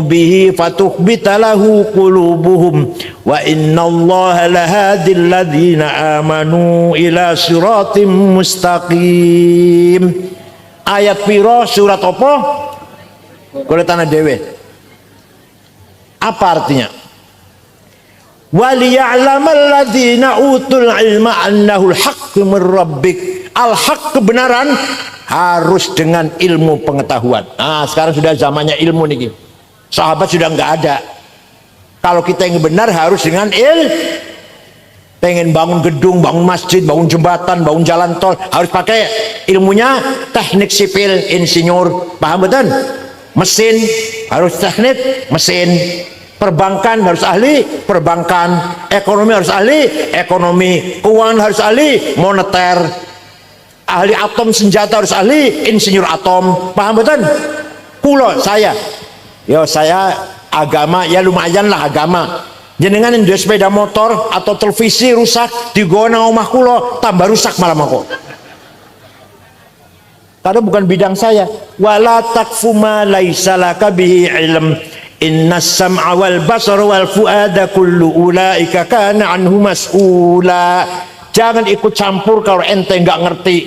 S5: bihi fatukhbita lahu qulubuhum wa innallaha lahadil ladzina amanu ila siratim mustaqim. Ayat piro surat apa? Kalau tanah dewe. Apa artinya? Waliya'lamal ladzina utul ilma annahul haqqu min rabbik. Al-haq, kebenaran harus dengan ilmu pengetahuan. Nah, sekarang sudah zamannya ilmu nih. Sahabat sudah nggak ada. Kalau kita yang benar harus dengan pengen bangun gedung, bangun masjid, bangun jembatan, bangun jalan tol, harus pakai ilmunya teknik sipil, insinyur, paham betul? Mesin harus teknik mesin, Perbankan harus ahli perbankan, ekonomi harus ahli ekonomi, keuangan harus ahli moneter, ahli atom senjata harus ahli insinyur atom. Paham betul? Kulo saya agama ya lumayan lah agama. Jenengan yang sepeda motor atau televisi rusak digona omah kulo tambah rusak malah mako. Karena bukan bidang saya. Wala taqfu ma laisa laka bihi ilm. Innas sam'a wal basara wal fuada kullu ulaika kana anhu mas'ula. Jangan ikut campur kalau ente nggak ngerti.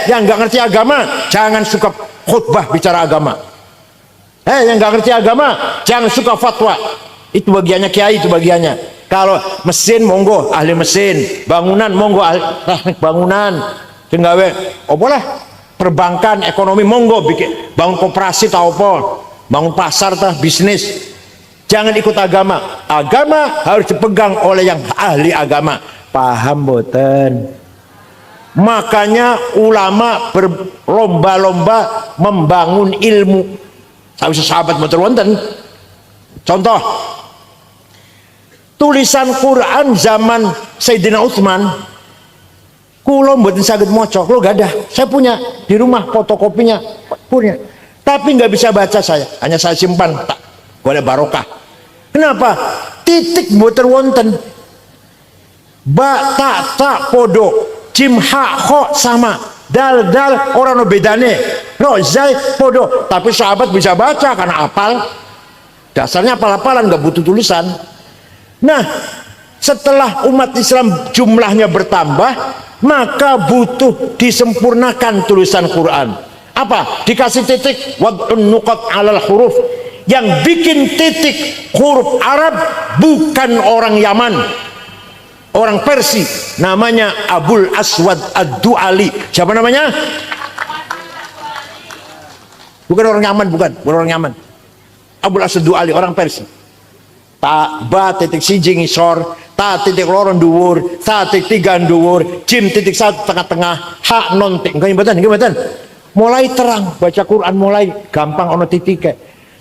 S5: Yang nggak ngerti agama jangan suka khutbah bicara agama. Yang nggak ngerti agama jangan suka fatwa. Itu bagiannya kiai, itu bagiannya. Kalau mesin monggo ahli mesin, bangunan monggo ahli teknik bangunan. Tinggawe boleh perbankan, ekonomi monggo bikin bangun koperasi tau apa, bangun pasar tah bisnis. Jangan ikut agama. Agama harus dipegang oleh yang ahli agama. Paham boten? Makanya ulama berlomba-lomba membangun ilmu. Sahabat boten wonten. Contoh tulisan Quran zaman Sayyidina Utsman. Kulo mboten saged maca, kulo gak ada. Saya punya di rumah fotokopinya, punya. Tapi nggak bisa baca saya, hanya saya simpan tak boleh barokah. Kenapa? Titik mboten wonten. Ba ta podo, jim ha kho sama. Dal orang no bedane. No zai podo, tapi sahabat bisa baca karena apal. Dasarnya apal-apalan, nggak butuh tulisan. Nah, setelah umat Islam jumlahnya bertambah, maka butuh disempurnakan tulisan Quran. Apa? Dikasih titik wad'un nuqat 'alal huruf. Yang bikin titik huruf Arab bukan orang Yaman, orang Persia, namanya Abul Aswad Ad-Du'ali. Siapa namanya? Bukan orang Yaman, bukan orang Yaman. Abul Aswad Ad-Du'ali, orang Persia. Ta ba titik siji ngisor, ta titik loro dhuwur, ta titik 3 dhuwur, jim titik 1 tengah-tengah, ha non tik. Nggih mboten? Mulai terang baca Quran, mulai gampang ono titik.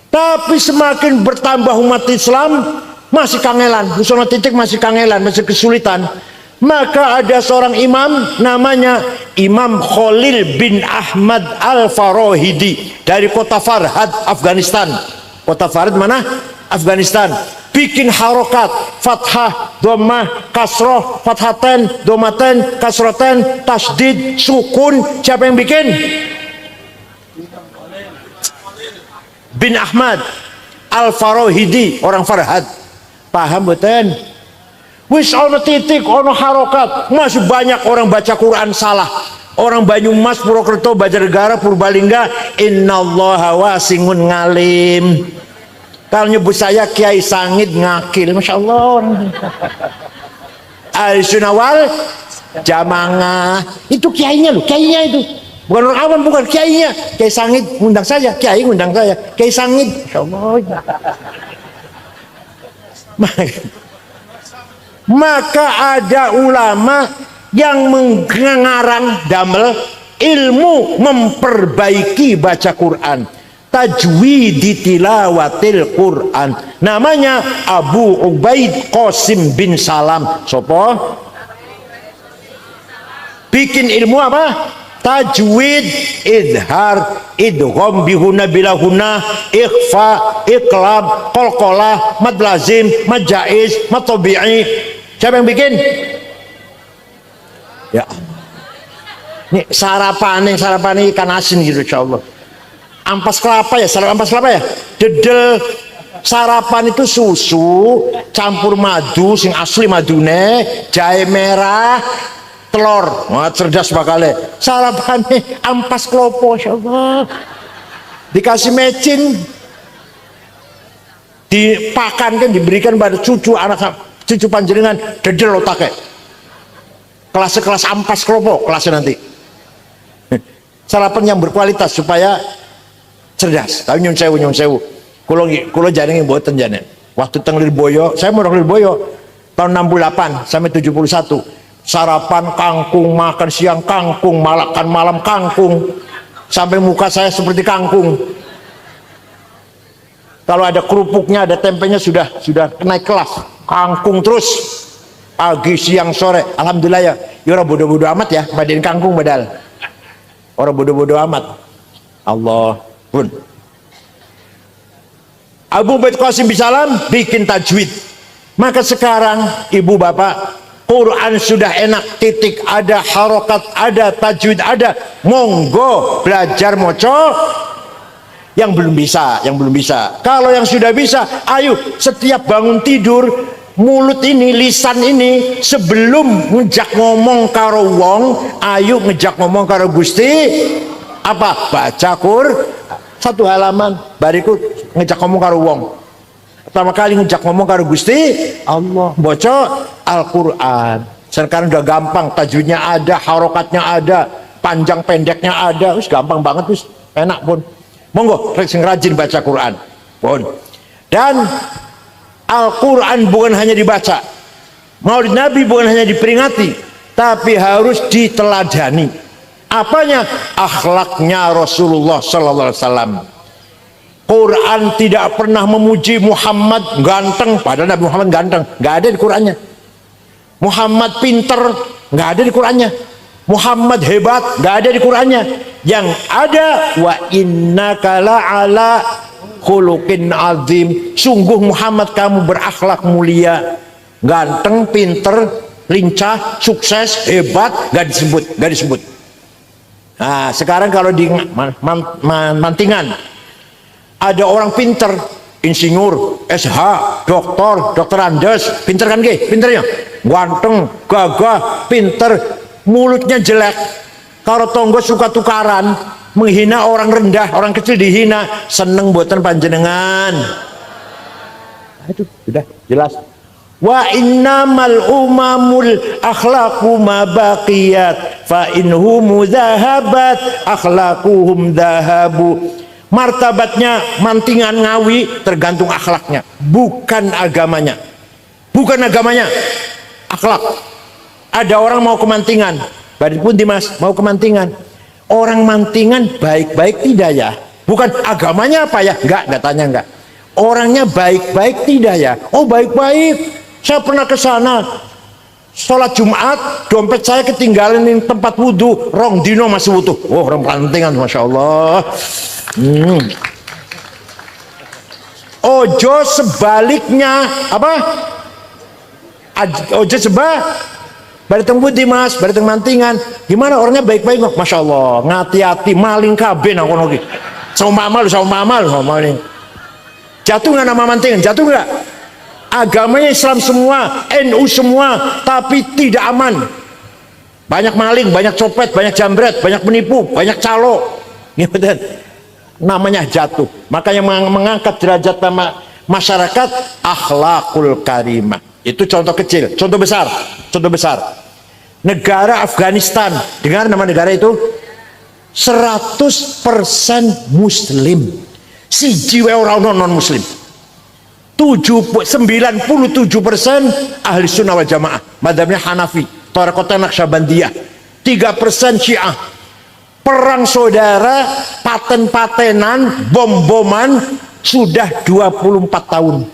S5: Tapi semakin bertambah umat Islam masih kangelan, ono titik masih kangelan, masih kesulitan. Maka ada seorang imam namanya Imam Khalil bin Ahmad Al-Farahidi dari kota Farhad, Afghanistan. Kota Farhad mana? Afghanistan. Bikin harokat fathah, dhammah, kasroh, fathaten, dhammaten, kasroten, tasdid, sukun. Siapa yang bikin? Bin Ahmad Al-Farahidi, orang Farhad. Paham betul? Wis ono titik, ono harokat, masih banyak orang baca Quran salah. Orang Banyumas, Purwokerto, Banjarnegara, Purbalingga, innallaha wasingun ngalim. Kalau nyebut saya Kiai Sangid ngakil, Masya Allah. Al-Sunawal Jamangah, itu kiainya loh, kiainya itu. Bukan orang awam, bukan kiainya. Kiai Sangid ngundang saya, Kiai ngundang saya, Kiai Sangid. Masya Allah. Maka ada ulama yang mengarang damel ilmu memperbaiki baca Quran. Tajwid tilawatil Quran, namanya Abu Ubaid Qasim bin Salam. Sopo bikin ilmu apa? Tajwid, idhar, idgham bihuna bilahuna, ikhfa, iqlab, qalqalah, mad lazim, mad jaiz, mad tabi'i. Siapa yang bikin? Ya, ini sarapan ikan asin gitu, insyaallah. Ampas kelapa ya, sarapan ampas kelapa ya. Dedel sarapan itu susu campur madu sing asli madune, jahe merah, telur. Wah, cerdas bakale. Sarapannya ampas klopo, insyaallah. Dikasih mecin, dipakan kan, diberikan pada cucu anak cucu panjenengan, dedel otaknya. Kelas ampas klopo kelasnya nanti. Sarapan yang berkualitas supaya cerdas. Tapi nyun sewu. Kulo jaringan mboten jane. Waktu teng Lirboyo, saya mau Lirboyo tahun 68 sampai 71. Sarapan kangkung, makan siang kangkung, makan malam kangkung. Sampai muka saya seperti kangkung. Kalau ada kerupuknya, ada tempenya, sudah naik kelas. Kangkung terus pagi, siang, sore. Alhamdulillah ya. Ya orang bodoh-bodoh amat ya, badain kangkung badal. Orang bodoh-bodoh amat. Allah pun. Abu Ubaid Qasim bin Salam bikin tajwid. Maka sekarang ibu bapak, Quran sudah enak, titik ada, harokat ada, tajwid ada. Monggo belajar moco. Yang belum bisa. Kalau yang sudah bisa, ayo setiap bangun tidur, mulut ini, lisan ini, sebelum ngejak ngomong karo wong, ayo ngejak ngomong karo Gusti. Apa? Baca satu halaman, bariku ngejak ngomong karo wong. Pertama kali ngejak ngomong karo Gusti Allah, baca Al-Quran. Sekarang udah gampang, tajwidnya ada, harokatnya ada, panjang pendeknya ada, wis gampang banget, wis enak pun. Monggo rajin baca Quran pun. Dan Al-Quran bukan hanya dibaca, Maulid Nabi bukan hanya diperingati, tapi harus diteladani. Apanya? Akhlaknya Rasulullah Sallallahu Alaihi Wasallam. Quran tidak pernah memuji Muhammad ganteng, padahal Nabi Muhammad ganteng, nggak ada di Qurannya. Muhammad pinter, nggak ada di Qurannya. Muhammad hebat, nggak ada di Qurannya. Yang ada wa innaka la'ala khuluqin azim. Sungguh Muhammad kamu berakhlak mulia, ganteng, pinter, lincah, sukses, hebat, nggak disebut. Nah, sekarang kalau di Mantingan ada orang pinter, insinyur, SH, dokter Andes, pinter kan ge? Pinternya, ganteng, gagah, pinter, mulutnya jelek. Kalau tonggo suka tukaran, menghina orang rendah, orang kecil dihina, seneng buatan panjenengan. Itu sudah jelas. Wa innamal umamul akhlaqu ma baqiyat fa inhum dhahabat akhlaquhum dhahabu. Martabatnya Mantingan Ngawi tergantung akhlaknya, bukan agamanya. Bukan agamanya, akhlak. Ada orang mau ke Mantingan, Badin pun Dimas mau ke Mantingan. Orang Mantingan baik-baik tidak ya? Bukan agamanya apa ya? Enggak tanya enggak. Orangnya baik-baik tidak ya? Oh baik-baik. Saya pernah ke sana, sholat Jumat, dompet saya ketinggalan di tempat wudhu, rong dino masih utuh. Oh orang Mantingan, masya Allah. Ojo sebaliknya apa? Ojo Bariteng Budi Mas, Bariteng Mantingan, gimana orangnya baik-baik, masya Allah, ngati-hati, maling kabeh nak kono ki, sama mamal, jatuh nggak nama Mantingan, jatuh nggak? Agamanya Islam semua, NU semua, tapi tidak aman. Banyak maling, banyak copet, banyak jambret, banyak penipu, banyak calo, gitu. Namanya jatuh. Makanya mengangkat derajat masyarakat akhlakul karimah. Itu contoh kecil. Contoh besar. Negara Afghanistan, dengar nama negara itu? 100% Muslim. Siji wae ora ono non Muslim. 97% ahli sunnah wal jamaah. Madzhabnya Hanafi, Thariqah Naqsyabandiyah. 3% Syiah. Perang saudara, paten-patenan, bom-boman sudah 24 tahun.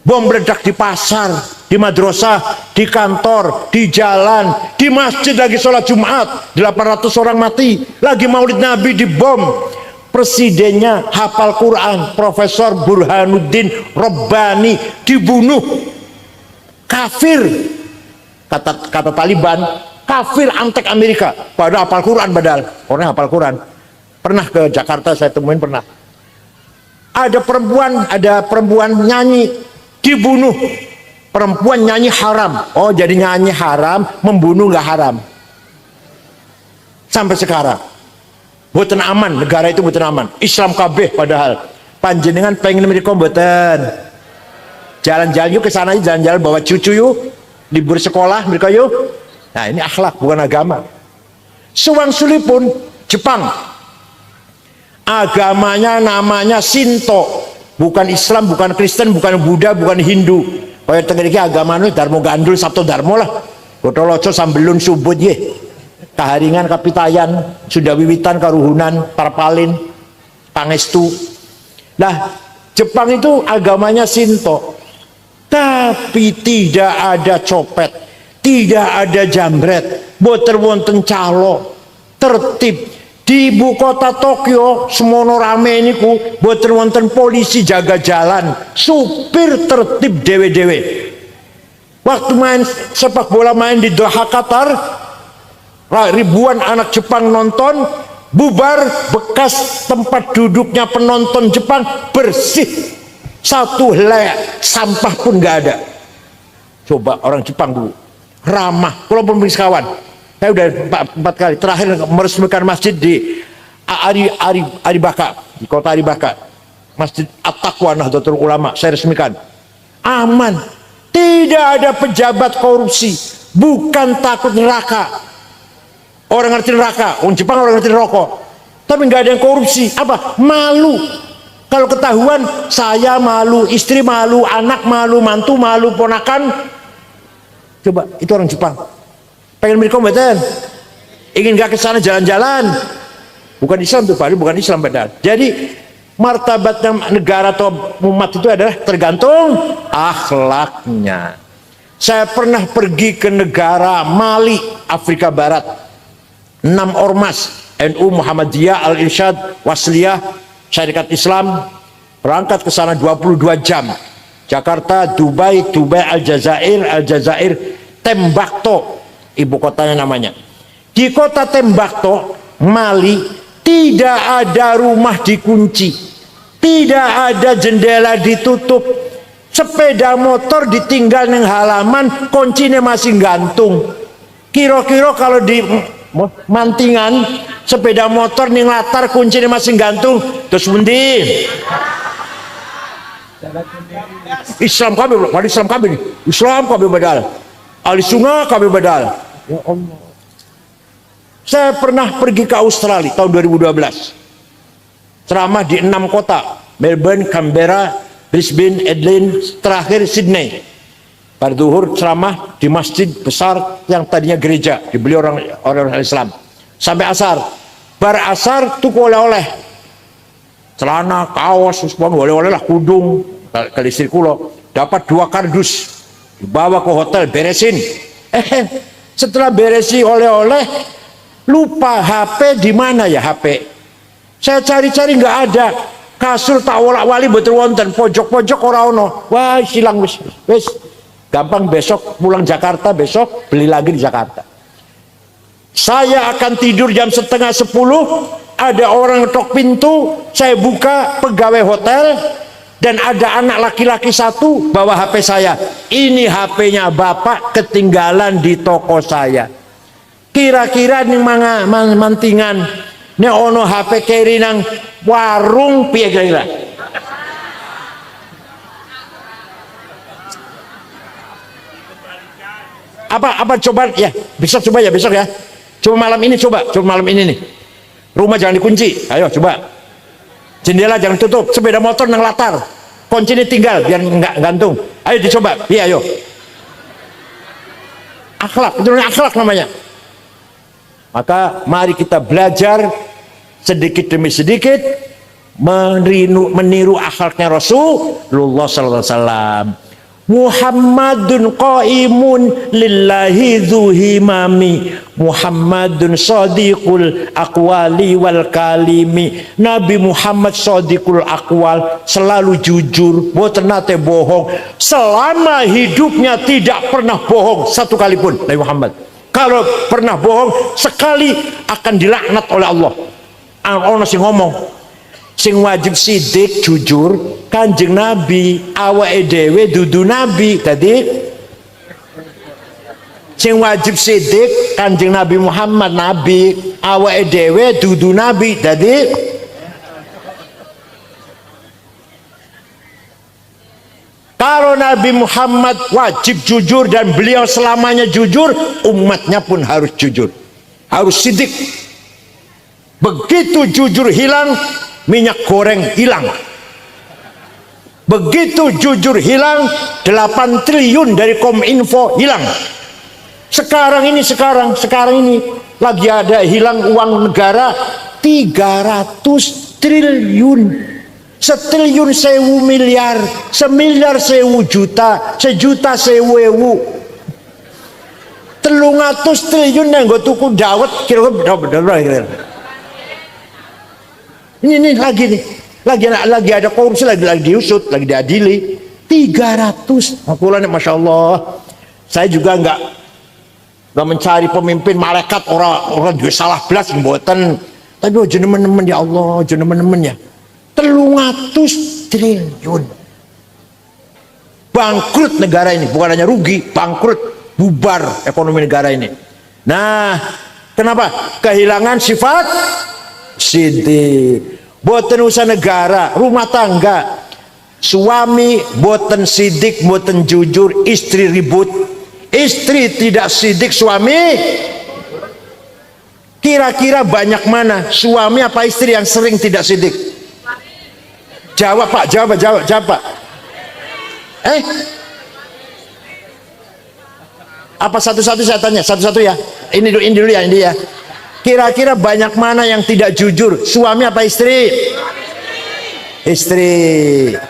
S5: Bom meledak di pasar, di madrasah, di kantor, di jalan, di masjid lagi sholat Jumat, 800 orang mati, lagi Maulid Nabi dibom. Presidennya hafal Quran, Profesor Burhanuddin Rabbani dibunuh. Kafir, kata Taliban, kafir antek Amerika, padahal hafal Quran, padahal orang hafal Quran. Pernah ke Jakarta saya temuin, pernah. Ada perempuan nyanyi, dibunuh. Perempuan nyanyi haram. Oh jadi nyanyi haram, membunuh nggak haram. Sampai sekarang boten aman, negara itu boten aman. Islam kabeh padahal. Panjenengan pengen mereka boten. Jalan-jalan yuk ke sana, jalan-jalan bawa cucu yuk, libur sekolah mereka yuk. Nah ini akhlak bukan agama. Suwang-suli pun Jepang, agamanya namanya Shinto, bukan Islam, bukan Kristen, bukan Buddha, bukan Hindu. Kaya tengeriki agama nu Darmo Gandul Sabto Darmo lah. Kotoloco sambelun subut ye. Kaharingan kapitayan, sudah wiwitan karuhunan, parpalin, pangestu. Nah, Jepang itu agamanya Shinto, tapi tidak ada copet, tidak ada jambret, boten wonten calo, tertib. Di ibu kota Tokyo semono rame niku boten wonten polisi jaga jalan, supir tertib dewe-dewe. Waktu main sepak bola main di Doha Qatar, ribuan anak Jepang nonton, bubar, bekas tempat duduknya penonton Jepang bersih, satu helai sampah pun nggak ada. Coba orang Jepang dulu ramah, walaupun kawan. Saya udah empat kali terakhir meresmikan masjid di Aribaka, di kota Aribaka, Masjid At-Taqwa Nahdlatul Ulama. Saya resmikan, aman, tidak ada pejabat korupsi, bukan takut neraka. Orang ngerti neraka, orang Jepang orang ngerti rokok, tapi nggak ada yang korupsi. Apa? Malu. Kalau ketahuan, saya malu, istri malu, anak malu, mantu malu, ponakan. Coba, itu orang Jepang. Pengen beri kompeten, ingin gak ke sana jalan-jalan. Bukan Islam tuh Pak, bukan Islam padahal. Jadi martabatnya negara atau umat itu adalah tergantung akhlaknya. Saya pernah pergi ke negara Mali, Afrika Barat. 6 ormas NU Muhammadiyah Al-Irsyad Wasliyah Syarikat Islam berangkat ke sana 22 jam. Jakarta, Dubai, Aljazair, Tembakto, ibu kotanya namanya. Di kota Tembakto, Mali, tidak ada rumah dikunci, tidak ada jendela ditutup, sepeda motor ditinggal neng halaman, kuncinya masih gantung. Kira-kira kalau di mantingan sepeda motor ning latar kuncinya masih gantung, terus bundi Islam kami, Islam kami nih, Islam kami badal, ahli sunnah kami badal. Ya Allah. Saya pernah pergi ke Australia tahun 2012, ceramah di 6 kota, Melbourne, Canberra, Brisbane, Adelaide, terakhir Sydney. Pada zuhur ceramah di masjid besar yang tadinya gereja, dibeli orang Islam. Sampai asar, bar asar tuh oleh-oleh, celana, kaos, oleh-oleh lah, kudung, ke listrik kulo. Dapat 2 kardus, dibawa ke hotel, beresin. Setelah beresi oleh-oleh, lupa HP di mana ya HP. Saya cari-cari nggak ada. Kasur tak wolak-wali betul wonten, pojok-pojok ora ono. Wah, silang wis. Gampang, besok pulang Jakarta, besok beli lagi di Jakarta. Saya akan tidur jam setengah 10, ada orang ngetok pintu, saya buka, pegawai hotel, dan ada anak laki-laki 1 bawa HP saya. Ini HP-nya bapak ketinggalan di toko saya. Kira-kira nih mantingan nih ono HP kiri nang warung piye kira-kira? Apa coba ya, besok coba ya, besok ya. Coba malam ini nih. Rumah jangan dikunci. Ayo coba. Jendela jangan tutup, sepeda motor nang latar. Kuncinya tinggal biar nggak gantung. Ayo dicoba. Iya, ayo. Akhlak, itu akhlak namanya. Maka mari kita belajar sedikit demi sedikit meniru akhlaknya Rasulullah sallallahu alaihi wasallam. Muhammadun qaimun lillahi dzuhimami, Muhammadun shadiqul aqwali wal kalimi. Nabi Muhammad shadiqul aqwal, selalu jujur, boten nate bohong. Selama hidupnya tidak pernah bohong satu kali pun Nabi Muhammad. Kalau pernah bohong sekali akan dilaknat oleh Allah. Ana sing ngomong, sing wajib sidik jujur Kanjeng Nabi, awake dhewe dudu nabi. Tadi sing wajib sidik Kanjeng Nabi Muhammad nabi, awake dhewe dudu nabi. Tadi kalau Nabi Muhammad wajib jujur dan beliau selamanya jujur, umatnya pun harus jujur, harus sidik. Begitu jujur hilang, minyak goreng hilang. Begitu jujur hilang, 8 triliun dari Kominfo hilang. Sekarang ini lagi ada hilang uang negara 300 triliun. 1.000.000 sewu miliar, 1.000.000 sewu juta, 1.000.000 sewu ewu. 300 triliun yang gue tuku dawet kira-kira. Ini lagi nih, lagi ada korupsi, lagi diusut, lagi diadili. 300. Aku lah, masya Allah. Saya juga nggak mencari pemimpin malaikat orang juga salah belas mboten. Tapi jenengan ya Allah, jenengan ya. 300 triliun. Bangkrut negara ini, bukan hanya rugi, bangkrut, bubar ekonomi negara ini. Nah, kenapa? Kehilangan sifat sidik. Boten usaha negara, rumah tangga. Suami boten sidik, boten jujur, istri ribut. Istri tidak sidik, suami. Kira-kira banyak mana suami apa istri yang sering tidak sidik? Jawab Pak, jawab Pak. Apa satu-satu saya tanya, satu-satu ya. Ini dulu ya, ini ya. Kira-kira banyak mana yang tidak jujur? Suami apa istri? Istri.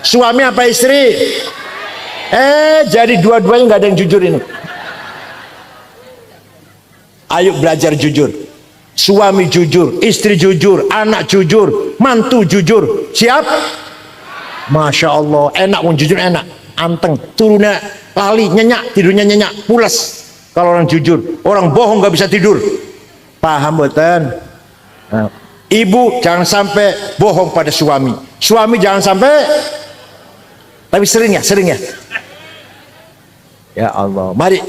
S5: Suami apa istri? Jadi dua-duanya nggak ada yang jujur ini. Ayo belajar jujur. Suami jujur, istri jujur, anak jujur, mantu jujur. Siap? Masya Allah, enak pun jujur enak. Anteng, turunnya lali, nyenyak, tidurnya nyenyak, pulas. Kalau orang jujur, orang bohong nggak bisa tidur. Paham betul? Nah, ibu jangan sampai bohong pada suami. Suami jangan sampai. Tapi sering ya. Ya Allah, mari.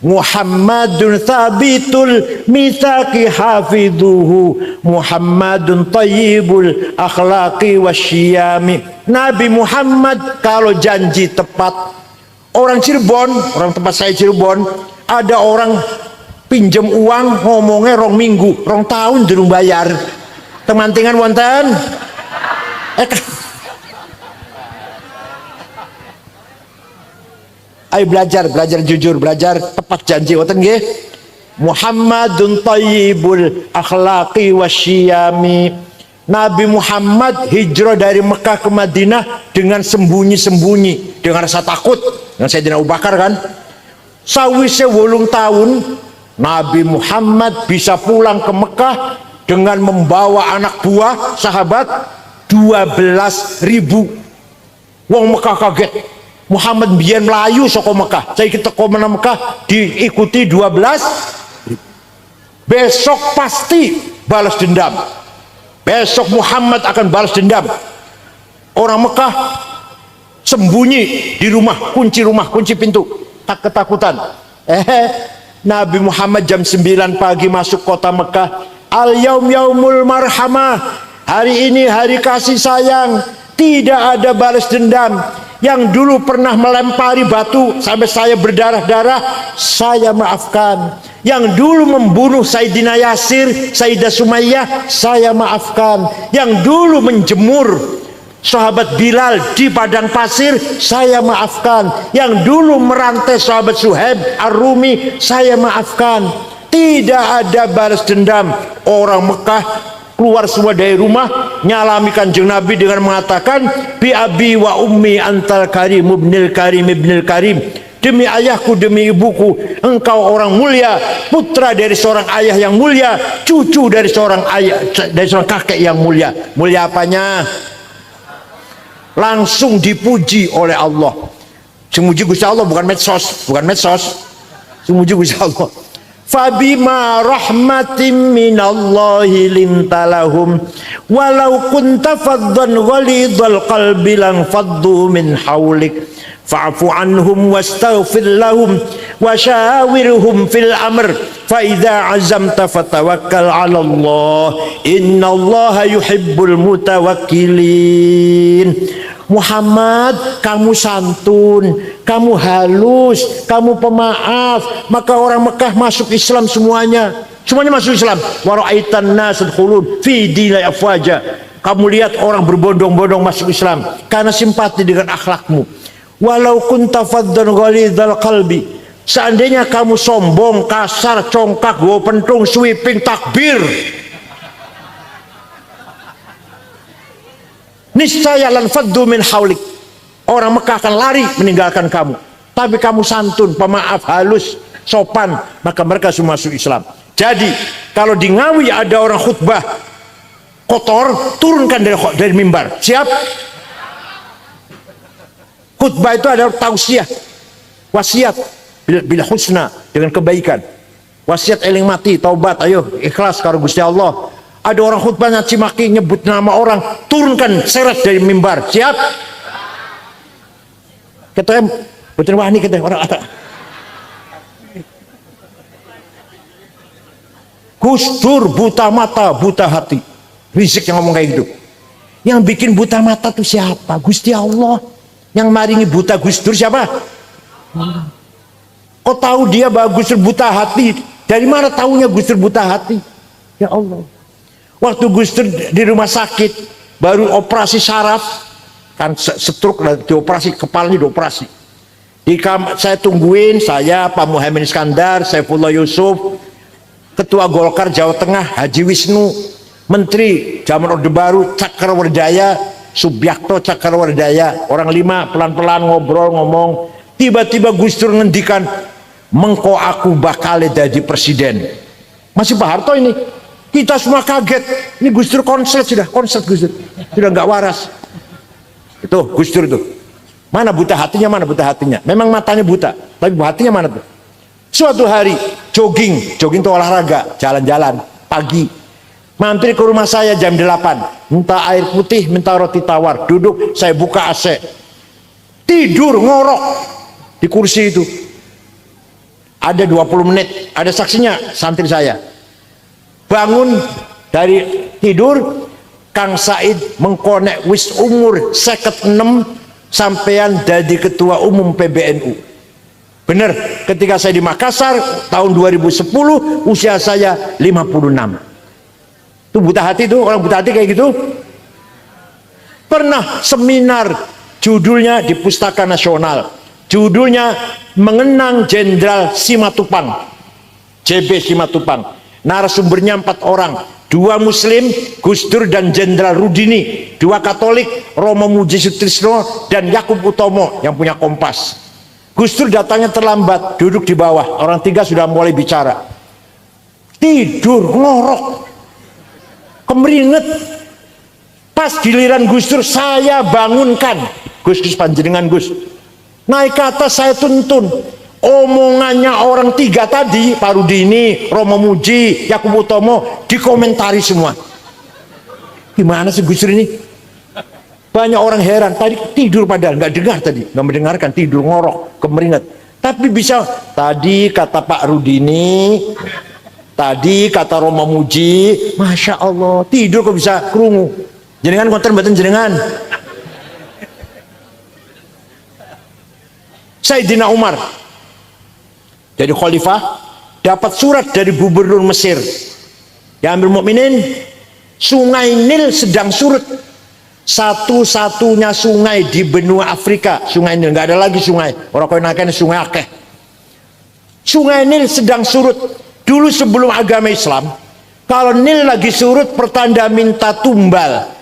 S5: Muhammadun thabitul mitsaqi hafidhuhu, Muhammadun tayyibul akhlaqi wasyiyami. Nabi Muhammad kalau janji tepat. Orang Cirebon, orang tempat saya Cirebon, ada orang pinjam uang ngomongnya rong minggu, rong tahun durung bayar. Temantingan wonten. Ayo belajar jujur, belajar tepat janji wonten nggih. Muhammadun thayyibul akhlaqi wasyiyami. Nabi Muhammad hijrah dari Mekah ke Madinah dengan sembunyi-sembunyi, dengan rasa takut. Yang Sayyidina Abu Bakar kan. Sawise 8 tahun Nabi Muhammad bisa pulang ke Mekah dengan membawa anak buah sahabat 12.000. Wong Mekah kaget. Muhammad biyen melayu saka Mekah. Saya kita ke Mekah diikuti 12. Besok pasti balas dendam. Besok Muhammad akan balas dendam. Orang Mekah sembunyi di rumah, kunci pintu, tak ketakutan. Nabi Muhammad jam 9 pagi masuk kota Mekah. Al-yaum yaumul marhamah. Hari ini hari kasih sayang. Tidak ada balas dendam. Yang dulu pernah melempari batu sampai saya berdarah-darah, saya maafkan. Yang dulu membunuh Sayyidina Yasir, Sayyidah Sumayyah, saya maafkan. Yang dulu menjemur sahabat Bilal di padang pasir, saya maafkan. Yang dulu merantai sahabat Suhaib Ar-Rumi, saya maafkan. Tidak ada balas dendam. Orang Mekah keluar semua dari rumah, nyalami Kanjeng Nabi dengan mengatakan, bi abi wa ummi antal karim ibnil karim. Demi ayahku, demi ibuku, engkau orang mulia, putra dari seorang ayah yang mulia, cucu dari seorang kakek yang mulia. Mulia apanya? Langsung dipuji oleh Allah. Semuji Gusti Allah, bukan medsos. Semuji Gusti Allah. Fabima rahmatin minallahi lintalahum walau kunta faddan ghalidhal qalbi lan faddu min hawlik fa'fu anhum wastaghfir lahum wasyawirhum fil amr fa idza azamta fatawakkal 'ala Allah innallaha yuhibbul mutawakkilin. Muhammad, kamu santun, kamu halus, kamu pemaaf, maka orang Mekah masuk Islam semuanya masuk Islam. Wa ra'aitan nas yadkhulun fi dinil afwaja. Kamu lihat orang berbondong-bondong masuk Islam karena simpati dengan akhlakmu. Walau kunta faddan ghalidhal qalbi, seandainya kamu sombong, kasar, congkak, bawa pentung, sweeping, takbir, niscaya lan faddu min haulik, orang Mekah akan lari meninggalkan kamu. Tapi kamu santun, pemaaf, halus, sopan, maka mereka semua masuk Islam. Jadi kalau di Ngawi ada orang khutbah kotor, turunkan dari mimbar. Siap? Khutbah itu adalah tausiah, wasiat bila husna, dengan kebaikan. Wasiat eling mati, taubat, ayo ikhlas karo Gusti Allah. Ada orang khutbah nyaci maki, nyebut nama orang, turunkan seret dari mimbar. Siap? Katanya betul wani, katanya orang ada. Gus Dur buta mata, buta hati. Rizik yang ngomong kayak gitu. Yang bikin buta mata itu siapa? Gusti Allah. Yang maringi buta Gus Dur siapa? Kok tahu dia bahwa Gus Dur buta hati? Dari mana tahunya Gus Dur buta hati? Ya Allah. Waktu Gus Dur di rumah sakit, baru operasi saraf, kan stroke, dioperasi, kepalanya dioperasi. Saya tungguin, saya, Pak Muhammad Iskandar, Saifullah Yusuf, Ketua Golkar Jawa Tengah Haji Wisnu, Menteri Zaman Orde Baru Cakrawardaya Subyakto Cakrawardaya, orang 5 pelan-pelan ngobrol ngomong. Tiba-tiba Gus Dur ngendikan, mengko aku bakal jadi presiden. Masih Pak Harto ini. Kita semua kaget. Ini Gus Dur konslet sudah, konslet Gus Dur. Sudah nggak waras. Itu Gus Dur itu. Mana buta hatinya, mana buta hatinya. Memang matanya buta, tapi hatinya mana tuh? Suatu hari jogging itu olahraga, jalan-jalan pagi. Mampir ke rumah saya jam 8, minta air putih, minta roti tawar, duduk, saya buka AC. Tidur ngorok di kursi itu. Ada 20 menit, ada saksinya, santri saya. Bangun dari tidur, Kang Said mengkonek wis umur 56 sampean jadi ketua umum PBNU. Benar, ketika saya di Makassar tahun 2010 usia saya 56. Itu buta hati tuh, orang buta hati kayak gitu. Pernah seminar judulnya di Pustaka Nasional. Judulnya Mengenang Jenderal Simatupang. JB Simatupang. Narasumbernya 4 orang, 2 Muslim, Gus Dur dan Jenderal Rudini, 2 Katolik, Romo Muji Sutrisno dan Yakub Utomo yang punya Kompas. Gus Dur datangnya terlambat, duduk di bawah, orang 3 sudah mulai bicara. Tidur ngorok, kemeringet. Pas giliran Gus Dur saya bangunkan, Gus panjenengan Gus, naik ke atas saya tuntun. Omongannya orang 3 tadi, Pak Rudini, Romo Muji, Yakub Utomo, dikomentari semua. Gimana sih Gus Dur ini? Banyak orang heran, tadi tidur padahal, nggak dengar tadi, nggak mendengarkan, tidur ngorok, kemeringat. Tapi bisa, tadi kata Pak Rudini, tadi kata Romo Muji, Masya Allah, tidur kok bisa kerungu. Jenengan konten batin jenengan. Sayyidina Umar jadi khalifah, dapat surat dari gubernur Mesir. Ya Amirul Mukminin, Sungai Nil sedang surut. Satu-satunya sungai di benua Afrika, Sungai Nil, nggak ada lagi sungai. Orang kau naikkan sungai akeh. Sungai Nil sedang surut. Dulu sebelum agama Islam, kalau Nil lagi surut, pertanda minta tumbal.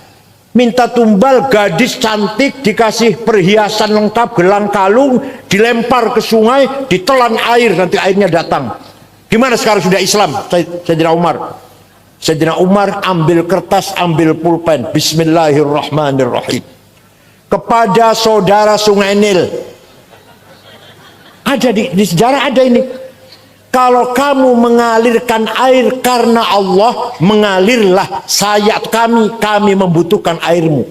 S5: Minta tumbal, gadis cantik dikasih perhiasan lengkap, gelang kalung, dilempar ke sungai, ditelan air, nanti airnya datang. Gimana sekarang sudah Islam? Sayyidina Umar. Sayyidina Umar ambil kertas, ambil pulpen, Bismillahirrahmanirrahim. Kepada saudara Sungai Nil. Ada di sejarah ada ini. Kalau kamu mengalirkan air karena Allah, mengalirlah, sayat kami membutuhkan airmu.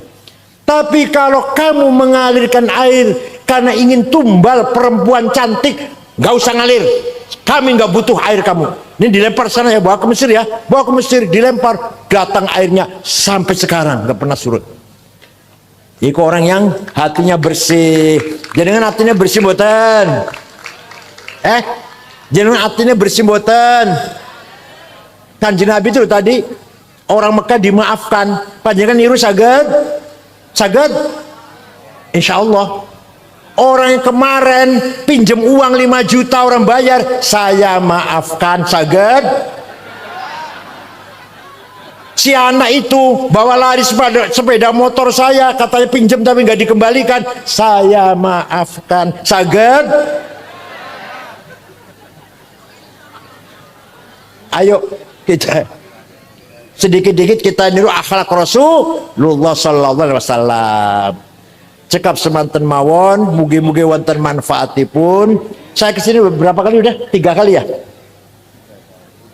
S5: Tapi kalau kamu mengalirkan air karena ingin tumbal perempuan cantik, nggak usah ngalir, kami nggak butuh air kamu. Ini dilempar sana ya, bawa ke Mesir ya, bawa ke Mesir, dilempar, datang airnya sampai sekarang nggak pernah surut. Itu orang yang hatinya bersih. Jangan hatinya bersih mboten. Jangan artinya bersih mboten. Kanjeng Nabi itu tadi orang Mekah dimaafkan. Panjenengan niru saged? Saged? Insya Allah. Orang yang kemarin pinjam uang 5 juta orang bayar, saya maafkan, saged? Si anak itu bawa lari sepeda motor saya, katanya pinjam tapi nggak dikembalikan. Saya maafkan. Saged? Ayo kita sedikit-sedikit kita niru akhlak Rasulullah sallallahu alaihi wasallam. Cekap semanten mawon, mugi-mugi wonten manfaatipun. Saya kesini berapa kali udah? 3 kali ya.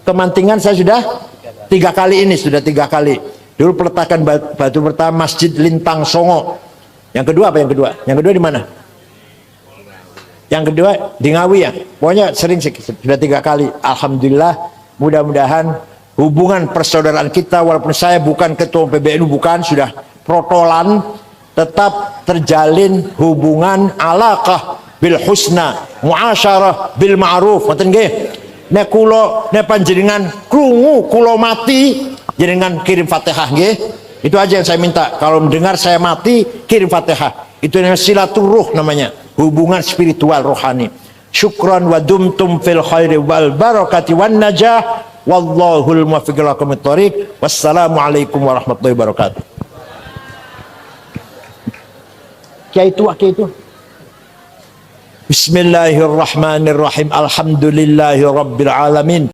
S5: Kemantingan saya sudah 3 kali ini, sudah 3 kali. Dulu peletakan batu pertama Masjid Lintang Songo. Yang kedua apa yang kedua? Yang kedua di mana? Yang kedua di Ngawi ya. Pokoknya sering sudah 3 kali. Alhamdulillah, mudah-mudahan hubungan persaudaraan kita, walaupun saya bukan ketua PBNU, bukan, sudah protolan, tetap terjalin hubungan alaqah bil husna, muasyarah bil ma'ruf. Ngoten nggih. Nek kula nek panjenengan krungu kula mati, jenengan kirim Fatihah nggih. Itu aja yang saya minta. Kalau mendengar saya mati, kirim Fatihah. Itu namanya silaturruh, namanya hubungan spiritual rohani. Syukran wa dumtum fil khairi wal barakati wan najah. Wallahul muwaffiq ila aqwamit thoriq. Wassalamualaikum warahmatullahi wabarakatuh. Kiai itu. Bismillahirrahmanirrahim. Alhamdulillahi rabbil alamin.